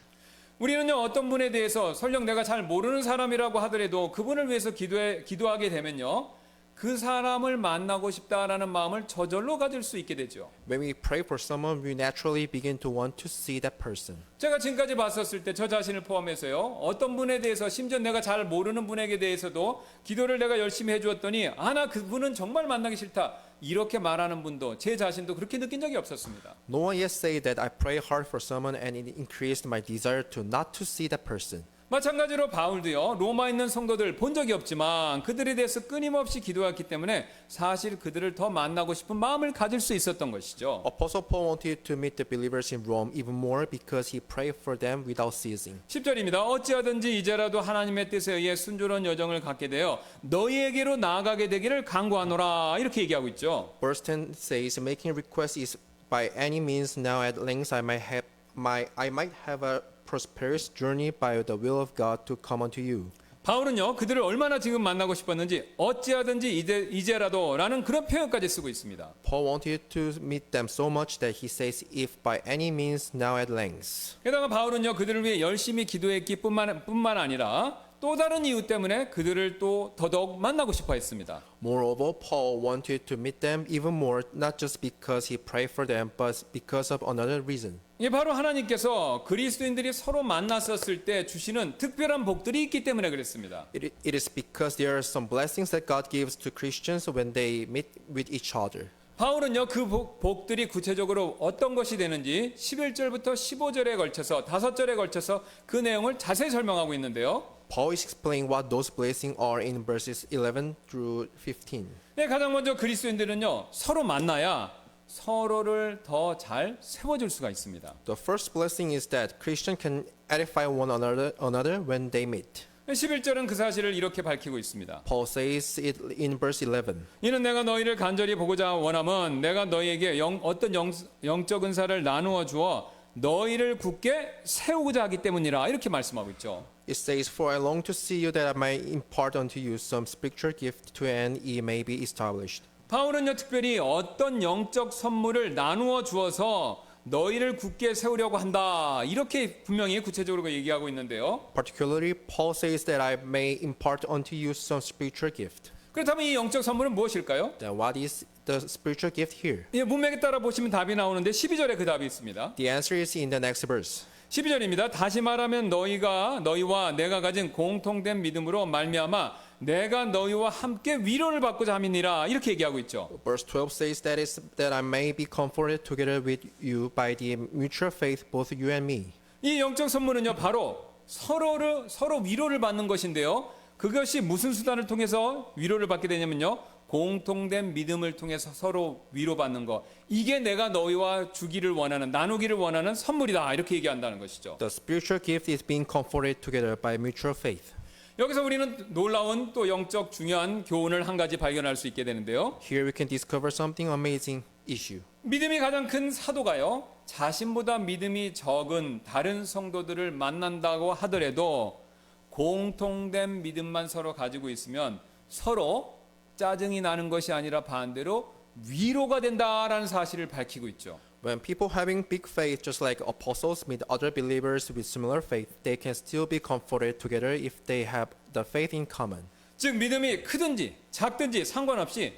우리는요, 어떤 분에 대해서 설령 내가 잘 모르는 사람이라고 하더라도 그분을 위해서 기도하게 되면요, 그 사람을 만나고 싶다라는 마음을 저절로 가질 수 있게 되죠. When we pray for someone, we naturally begin to want to see that person. 제가 지금까지 봤었을 때 저 자신을 포함해서요, 어떤 분에 대해서 심지어 내가 잘 모르는 분에게 대해서도 기도를 내가 열심히 해주었더니 나 그분은 정말 만나기 싫다 이렇게 말하는 분도 제 자신도 그렇게 느낀 적이 없었습니다. No one yet say that I pray hard for someone and it increased my desire to not to see that person. 마찬가지로 바울도요, 로마에 있는 성도들 본 적이 없지만 그들에 대해서 끊임없이 기도했기 때문에 사실 그들을 더 만나고 싶은 마음을 가질 수 있었던 것이죠. Apostle Paul wanted to meet the believers in Rome even more because he prayed for them without ceasing. 10절입니다. 어찌하든지 이제라도 하나님의 뜻에 의해 순조로운 여정을 갖게 되어 너희에게로 나아가게 되기를 간구하노라 이렇게 얘기하고 있죠. Verse 10 says, Making request is by any means now at length I might have a prosperous journey by the will of God to come unto you. 바울은요 그들을 얼마나 지금 만나고 싶었는지 어찌하든지 이제라도라는 그런 표현까지 쓰고 있습니다. Paul wanted to meet them so much that he says, if by any means now at length. 게다가 바울은요 그들을 위해 열심히 기도했기 뿐만 아니라 또 다른 이유 때문에 그들을 또 더더욱 만나고 싶어 했습니다. Moreover, Paul wanted to meet them even more, not just because he prayed for them, but because of another reason. 이게 바로 하나님께서 그리스도인들이 서로 만났었을 때 주시는 특별한 복들이 있기 때문에 그랬습니다. It is because there are some blessings that God gives to Christians when they meet with each other. 바울은요 그 복들이 구체적으로 어떤 것이 되는지 11절부터 15절에 걸쳐서 5절에 걸쳐서 그 내용을 자세히 설명하고 있는데요. Paul is explaining what those blessings are in verses 11 through 15. 네, 가장 먼저 그리스도인들은요 서로 만나야 서로를 더 잘 세워줄 수가 있습니다. The first blessing is that Christians can edify one another when they meet. 11절은 그 사실을 이렇게 밝히고 있습니다. Paul says it in verse 11. 이는 내가 너희를 간절히 보고자 원함은 내가 너희에게 어떤 영적 은사를 나누어 주어 너희를 굳게 세우고자 하기 때문이라 이렇게 말씀하고 있죠. It says, For I long to see you that I may impart unto you some spiritual gift to end ye may be established. 바울은요 특별히 어떤 영적 선물을 나누어 주어서 너희를 굳게 세우려고 한다 이렇게 분명히 구체적으로 얘기하고 있는데요. Particularly, Paul says that I may impart unto you some spiritual gift. 그렇다면 이 영적 선물은 무엇일까요? Then what is the spiritual gift here? 예, 문맥에 따라 보시면 답이 나오는데 12절에 그 답이 있습니다. The answer is in the next verse. 12절입니다. 다시 말하면 너희와 내가 가진 공통된 믿음으로 말미암아 내가 너희와 함께 위로를 받고자 함이니라 이렇게 얘기하고 있죠. Verse 12 says that I may be comforted together with you by the mutual faith, both you and me. 이 영적 선물은요 바로 서로 위로를 받는 것인데요. 그것이 무슨 수단을 통해서 위로를 받게 되냐면요. 공통된 믿음을 통해서 서로 위로받는 것. 이게 내가 너희와 주기를 원하는 나누기를 원하는 선물이다. 이렇게 얘기한다는 것이죠. The spiritual gift is being comforted together by mutual faith. 여기서 우리는 놀라운 또 영적 중요한 교훈을 한 가지 발견할 수 있게 되는데요. Here we can discover something amazing issue. 믿음이 가장 큰 사도가요. 자신보다 믿음이 적은 다른 성도들을 만난다고 하더라도 공통된 믿음만 서로 가지고 있으면 서로 짜증이 나는 것이 아니라 반대로 위로가 된다라는 사실을 밝히고 있죠. When people having big faith, just like apostles meet other believers with similar faith, they can still be comforted together if they have the faith in common. 즉 믿음이 크든지 작든지 상관없이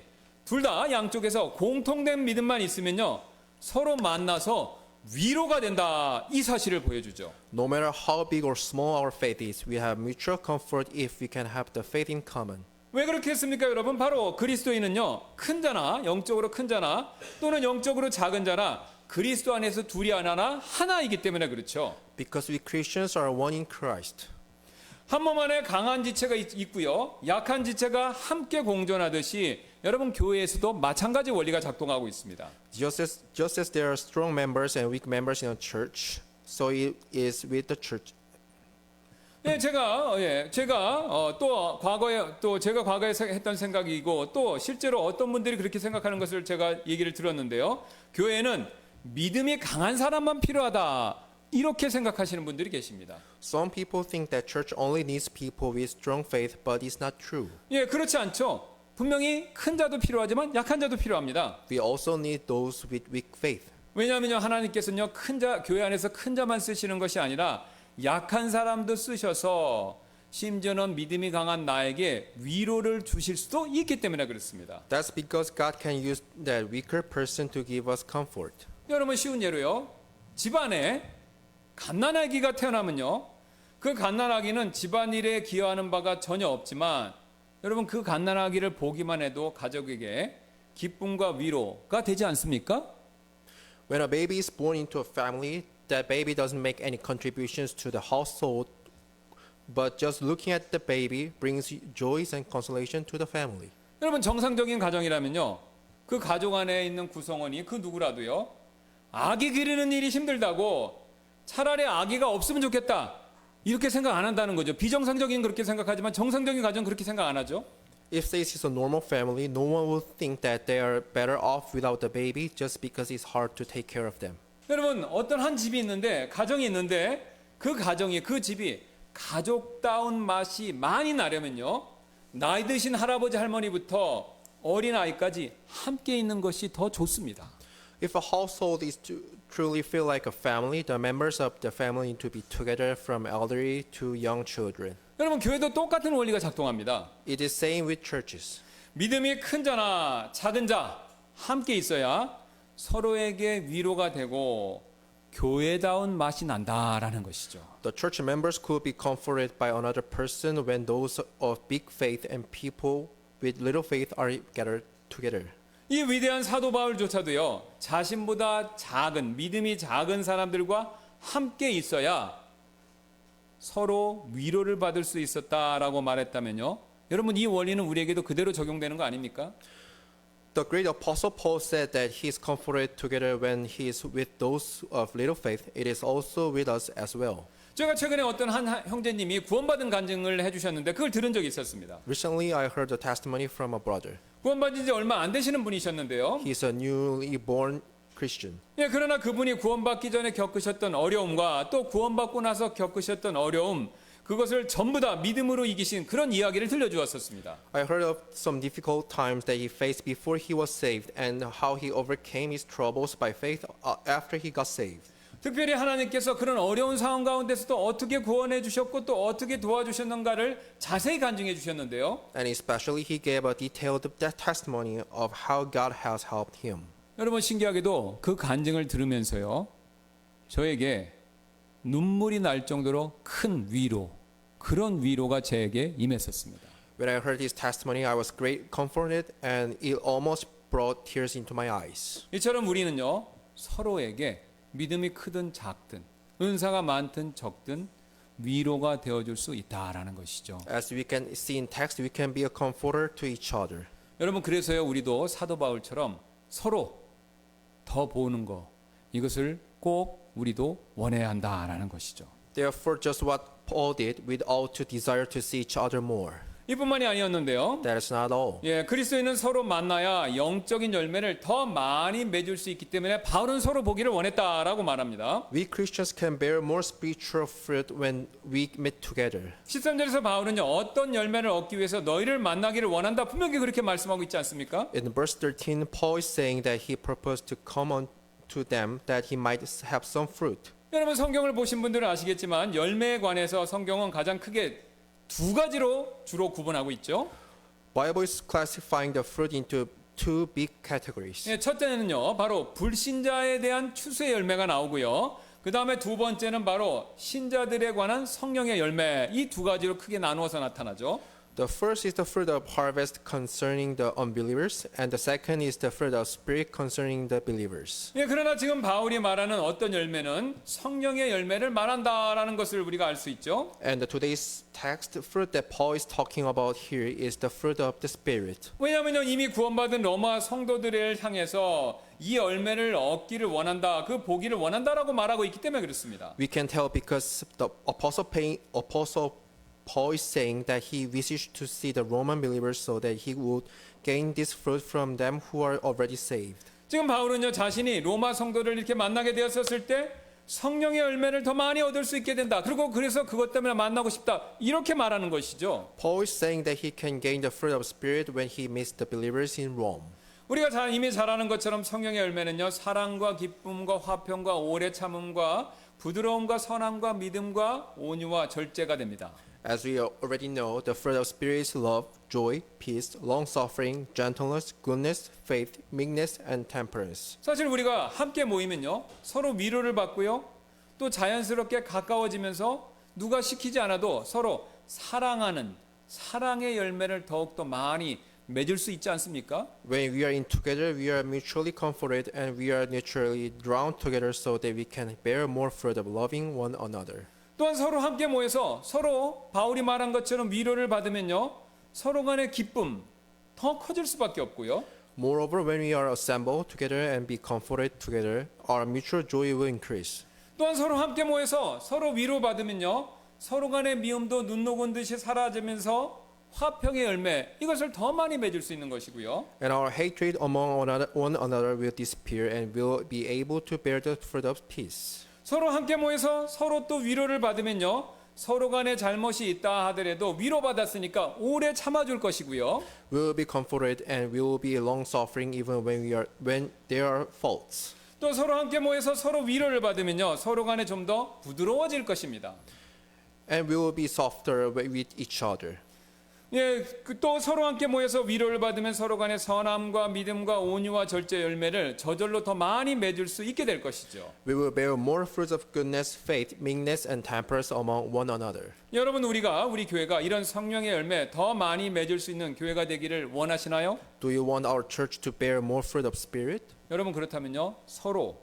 둘 다 양쪽에서 공통된 믿음만 있으면요 서로 만나서 위로가 된다 이 사실을 보여주죠. No matter how big or small our faith is, we have mutual comfort if we can have the faith in common. 왜 그렇게 했습니까, 여러분? 바로 그리스도인은요 큰 자나 영적으로 큰 자나 또는 영적으로 작은 자나 그리스도 안에서 둘이 하나이기 때문에 그렇죠. Because we Christians are one in Christ. 한 몸 안에 강한 지체가 있고요 약한 지체가 함께 공존하듯이 여러분 교회에서도 마찬가지 원리가 작동하고 있습니다. Just as there are strong members and weak members in a church, so it is with the church. 네, 제가 또 제가 과거에 했던 생각이고 또 실제로 어떤 분들이 그렇게 생각하는 것을 제가 얘기를 들었는데요. 교회는 믿음이 강한 사람만 필요하다. 이렇게 생각하시는 분들이 계십니다. Some people think that church only needs people with strong faith, but it's not true. 예, 그렇지 않죠. 분명히 큰 자도 필요하지만 약한 자도 필요합니다. We also need those with weak faith. 왜냐하면요, 하나님께서는요, 교회 안에서 큰 자만 쓰시는 것이 아니라 약한 사람도 쓰셔서 심지어는 믿음이 강한 나에게 위로를 주실 수도 있기 때문에 그렇습니다. That's because God can use that weaker person to give us comfort. 여러분 쉬운 예로요. 집안에 갓난아기가 태어나면요. 그 갓난아기는 집안일에 기여하는 바가 전혀 없지만 여러분 그 갓난아기를 보기만 해도 가족에게 기쁨과 위로가 되지 않습니까? When a baby is born into a family, that baby doesn't make any contributions to the household, but just looking at the baby brings joys and consolation to the family. 여러분 정상적인 가정이라면요. 그 가족 안에 있는 구성원이 그 누구라도요. 아기 기르는 일이 힘들다고 차라리 아기가 없으면 좋겠다. 이렇게 생각 안 한다는 거죠. 비정상적인 그렇게 생각하지만 정상적인 가정 그렇게 생각 안 하죠. If this is a normal family, no one will think that they are better off without the baby just because it's hard to take care of them. 여러분 어떤 한 집이 있는데 가정이 있는데 그 가정이 그 집이 가족다운 맛이 많이 나려면요, 나이 드신 할아버지 할머니부터 어린아이까지 함께 있는 것이 더 좋습니다. If a household is to truly feel like a family, the members of the family need to be together from elderly to young children. 여러분, 교회도 똑같은 원리가 작동합니다. It is same with churches. 믿음이 큰 자나 작은 자 함께 있어야 서로에게 위로가 되고 교회다운 맛이 난다라는 것이죠. The church members could be comforted by another person when those of big faith and people with little faith are gathered together. 이 위대한 사도 바울조차도요, 자신보다 작은, 믿음이 작은 사람들과 함께 있어야 서로 위로를 받을 수 있었다라고 말했다면요, 여러분, 이 원리는 우리에게도 그대로 적용되는 거 아닙니까? The great apostle Paul said that he is comforted together when he is with those of little faith. It is also with us as well. 제가 최근에 어떤 한 형제님이 구원받은 간증을 해주셨는데 그걸 들은 적이 있었습니다. Recently, I heard a testimony from a brother. 구원받은 지 얼마 안 되시는 분이셨는데요. He is a newly born Christian. 예, 그러나 그분이 구원받기 전에 겪으셨던 어려움과 또 구원받고 나서 겪으셨던 어려움, 그것을 전부 다 믿음으로 이기신 그런 이야기를 들려주었었습니다. I heard of some difficult times that he faced before he was saved and how he overcame his troubles by faith after he got saved. 특별히 하나님께서 그런 어려운 상황 가운데서도 어떻게 구원해 주셨고 또 어떻게 도와주셨는가를 자세히 간증해 주셨는데요. And especially he gave a detailed testimony of how God has helped him. 여러분, 신기하게도 그 간증을 들으면서요, 저에게 눈물이 날 정도로 큰 위로, 그런 위로가 제게 임했었습니다. When I heard his testimony, I was great comforted and it almost brought tears into my eyes. 이처럼 우리는요, 서로에게 믿음이 크든 작든, 은사가 많든 적든 위로가 되어줄 수 있다라는 것이죠. As we can see in text, we can be a comforter to each other. 여러분, 그래서요, 우리도 사도 바울처럼 서로 더 보는 거, 이것을 꼭 우리도 원해야 한다라는 것이죠. Therefore, just what Paul did, we ought to desire to see each other more. 이뿐만이 아니었는데요. That is not all. 예, 그리스도인은 서로 만나야 영적인 열매를 더 많이 맺을 수 있기 때문에 바울은 서로 보기를 원했다라고 말합니다. We Christians can bear more spiritual fruit when we meet together. 13절에서 바울은요, 어떤 열매를 얻기 위해서 너희를 만나기를 원한다, 분명히 그렇게 말씀하고 있지 않습니까? In verse 13, Paul is saying that he proposed to come on to them that he might have some fruit. 여러분, 성경을 보신 분들은 아시겠지만 열매에 관해서 성경은 가장 크게 두 가지로 주로 구분하고 있죠. Bible is classifying the fruit into two big categories. 예, 첫째는요, 바로 불신자에 대한 추수의 열매가 나오고요. 그 다음에 두 번째는 바로 신자들에 관한 성령의 열매, 이 두 가지로 크게 나누어서 나타나죠. The first is the fruit of harvest concerning the unbelievers, and the second is the fruit of spirit concerning the believers. 예, 그러나 지금 바울이 말하는 어떤 열매는 성령의 열매를 말한다라는 것을 우리가 알 수 있죠. And today's text fruit that Paul is talking about here is the fruit of the spirit. 왜냐하면요, 이미 구원받은 로마 성도들을 향해서 이 열매를 얻기를 원한다, 그 보기를 원한다라고 말하고 있기 때문에 그렇습니다. We can tell because the apostle Paul is saying that he wishes to see the Roman believers so that he would gain this fruit from them who are already saved. 지금 바울은요, 자신이 로마 성도를 이렇게 만나게 되었을 때 성령의 열매를 더 많이 얻을 수 있게 된다. 그리고 그래서 그것 때문에 만나고 싶다, 이렇게 말하는 것이죠. Paul is saying that he can gain the fruit of spirit when he meets the believers in Rome. 우리가 이미 잘 아는 것처럼 성령의 열매는요, 사랑과 기쁨과 화평과 오래 참음과 부드러움과 선함과 믿음과 온유와 절제가 됩니다. As we already know, the fruit of spirit is love, joy, peace, long-suffering, gentleness, goodness, faith, meekness, and temperance. 사실 우리가 함께 모이면요, 서로 위로를 받고요, 또 자연스럽게 가까워지면서 누가 시키지 않아도 서로 사랑하는 사랑의 열매를 더욱더 많이 맺을 수 있지 않습니까? When we are in together, we are mutually comforted and we are naturally drawn together so that we can bear more fruit of loving one another. 또한 서로 함께 모여서 서로 바울이 말한 것처럼 위로를 받으면요, 서로 간의 기쁨 더 커질 수밖에 없고요. Moreover, when we are assembled together and be comforted together, our mutual joy will increase. 또한 서로 함께 모여서 서로 위로받으면요, 서로 간의 미움도 눈 녹은 듯이 사라지면서 화평의 열매, 이것을 더 많이 맺을 수 있는 것이고요. And our hatred among one another will disappear and will be able to bear the fruit of peace. 서로 함께 모여서 서로 또 위로를 받으면요, 서로 간에 잘못이 있다 하더라도 위로받았으니까 오래 참아줄 것이고요. We will be comforted and we will be long suffering even when there are faults. 또 서로 함께 모여서 서로 위로를 받으면요, 서로 간에 좀 더 부드러워질 것입니다. And we will be softer with each other. 예, 또 서로 함께 모여서 위로를 받으면 서로 간에 선함과 믿음과 온유와 절제 열매를 저절로 더 많이 맺을 수 있게 될 것이죠. We will bear more fruits of goodness, faith, meekness, and temperance among one another. 여러분, 우리 교회가 이런 성령의 열매 더 많이 맺을 수 있는 교회가 되기를 원하시나요? Do you want our church to bear more fruit of spirit? 여러분, 그렇다면요, 서로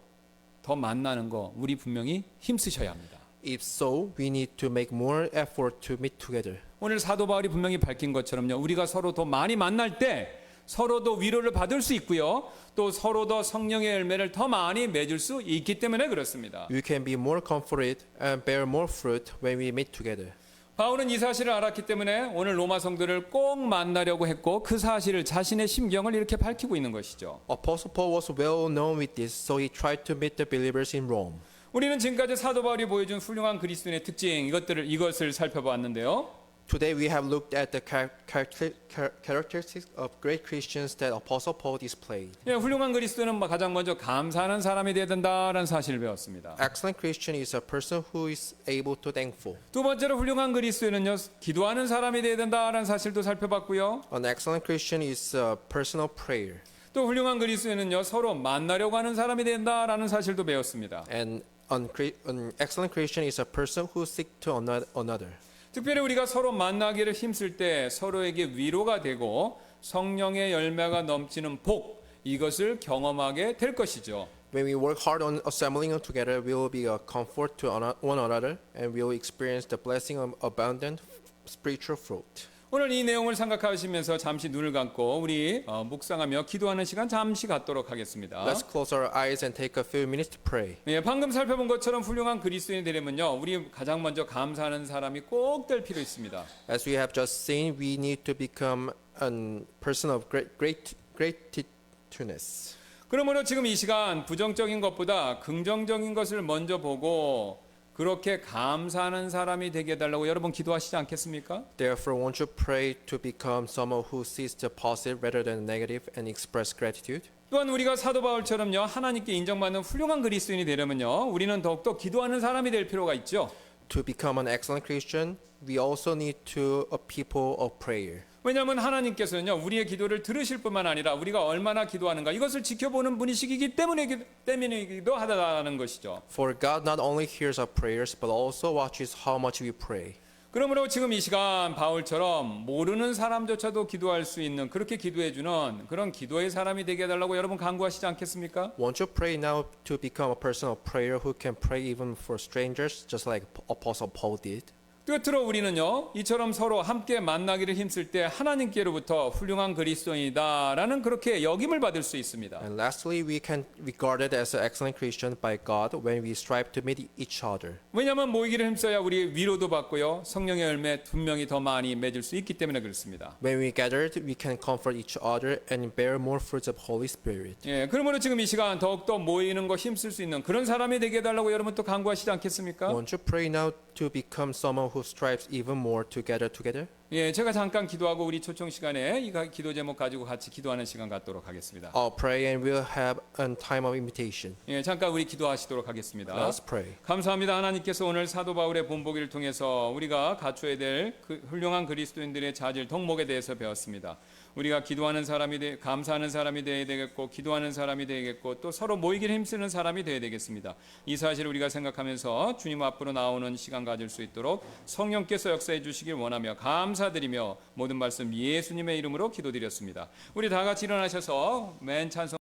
더 만나는 거 우리 분명히 힘쓰셔야 합니다. If so, we need to make more effort to meet together. 오늘 사도 바울이 분명히 밝힌 것처럼요, 우리가 서로 더 많이 만날 때 서로도 위로를 받을 수 있고요, 또 서로도 성령의 열매를 더 많이 맺을 수 있기 때문에 그렇습니다. We can be more comforted and bear more fruit when we meet together. 바울은 이 사실을 알았기 때문에 오늘 로마 성도를 꼭 만나려고 했고, 그 사실을 자신의 심경을 이렇게 밝히고 있는 것이죠. Apostle Paul was well known with this, so he tried to meet the believers in Rome. 우리는 지금까지 사도 바울이 보여준 훌륭한 그리스도인의 특징, 이것을 살펴보았는데요. Today we have looked at the characteristics of great Christians that Apostle Paul displayed. 예, 훌륭한 그리스도는 가장 먼저 감사하는 사람이 되어야 된다라는 사실을 배웠습니다. Excellent Christian is a person who is able to thankful. 두 번째로 훌륭한 그리스도인은요, 기도하는 사람이 되어야 된다라는 사실도 살펴봤고요. An excellent Christian is a person of prayer. 또 훌륭한 그리스도인은요, 서로 만나려고 하는 사람이 된다라는 사실도 배웠습니다. And an excellent Christian is a person who seeks to another. 특별히 우리가 서로 만나기를 힘쓸 때 서로에게 위로가 되고 성령의 열매가 넘치는 복, 이것을 경험하게 될 것이죠. When we work hard on assembling together, we will be a comfort to one another, and we will experience the blessing of abundant spiritual fruit. 오늘 이 내용을 생각하시면서 잠시 눈을 감고 우리 묵상하며 기도하는 시간 잠시 갖도록 하겠습니다. Let's close our eyes and take a few minutes to pray. 예, 방금 살펴본 것처럼 훌륭한 그리스도인이 되려면요, 우리 가장 먼저 감사하는 사람이 꼭 될 필요 있습니다. As we have just seen, we need to become a person of gratitude. 그러므로 지금 이 시간 부정적인 것보다 긍정적인 것을 먼저 보고 그렇게 감사하는 사람이 되게 해달라고 여러분 기도하시지 않겠습니까? Therefore, won't you pray to become someone who sees the positive rather than negative and express gratitude? 또한 우리가 사도 바울처럼요, 하나님께 인정받는 훌륭한 그리스도인이 되려면요, 우리는 더욱더 기도하는 사람이 될 필요가 있죠. To become an excellent Christian, we also need to a people of prayer. 왜냐하면 하나님께서는요, 우리의 기도를 들으실 뿐만 아니라 우리가 얼마나 기도하는가 이것을 지켜보는 분이시기 때문이기도 하다는 것이죠. For God not only hears our prayers, but also watches how much we pray. 그러므로 지금 이 시간 바울처럼 모르는 사람조차도 기도할 수 있는, 그렇게 기도해주는 그런 기도의 사람이 되게 해달라고 여러분 간구하시지 않겠습니까? Won't you pray now to become a person of prayer who can pray even for strangers, just like Apostle Paul did? 끝으로 우리는요, 이처럼 서로 함께 만나기를 힘쓸 때 하나님께로부터 훌륭한 그리스도인이다라는 그렇게 역임을 받을 수 있습니다. And lastly, we can be regarded as an excellent Christian by God when we strive to meet each other. 왜냐하면 모이기를 힘써야 우리 위로도 받고요, 성령의 열매 분명히 더 많이 맺을 수 있기 때문에 그렇습니다. When we gathered, we can comfort each other and bear more fruits of Holy Spirit. 예, 그러므로 지금 이 시간 더욱더 모이는 거 힘쓸 수 있는 그런 사람이 되게 해달라고 여러분 또 간구하시지 않겠습니까? Won't you pray now to become someone who strives even more to gather together? 예, 제가 잠깐 기도하고 우리 초청 시간에 이 기도 제목 가지고 같이 기도하는 시간 갖도록 하겠습니다. I'll pray and we'll have a time of invitation. 예, 잠깐 우리 기도하시도록 하겠습니다. Let's pray. 감사합니다. 하나님께서 오늘 사도 바울의 본보기를 통해서 우리가 갖춰야 될 훌륭한 그리스도인들의 자질 덕목에 대해서 배웠습니다. 우리가 기도하는 사람이 감사하는 사람이 되어야 되겠고, 기도하는 사람이 되겠고, 또 서로 모이기를 힘쓰는 사람이 되어야 되겠습니다. 이 사실을 우리가 생각하면서 주님 앞으로 나오는 시간 가질 수 있도록 성령께서 역사해 주시길 원하며 감사드리며 모든 말씀 예수님의 이름으로 기도드렸습니다. 우리 다 같이 일어나셔서 맨 찬송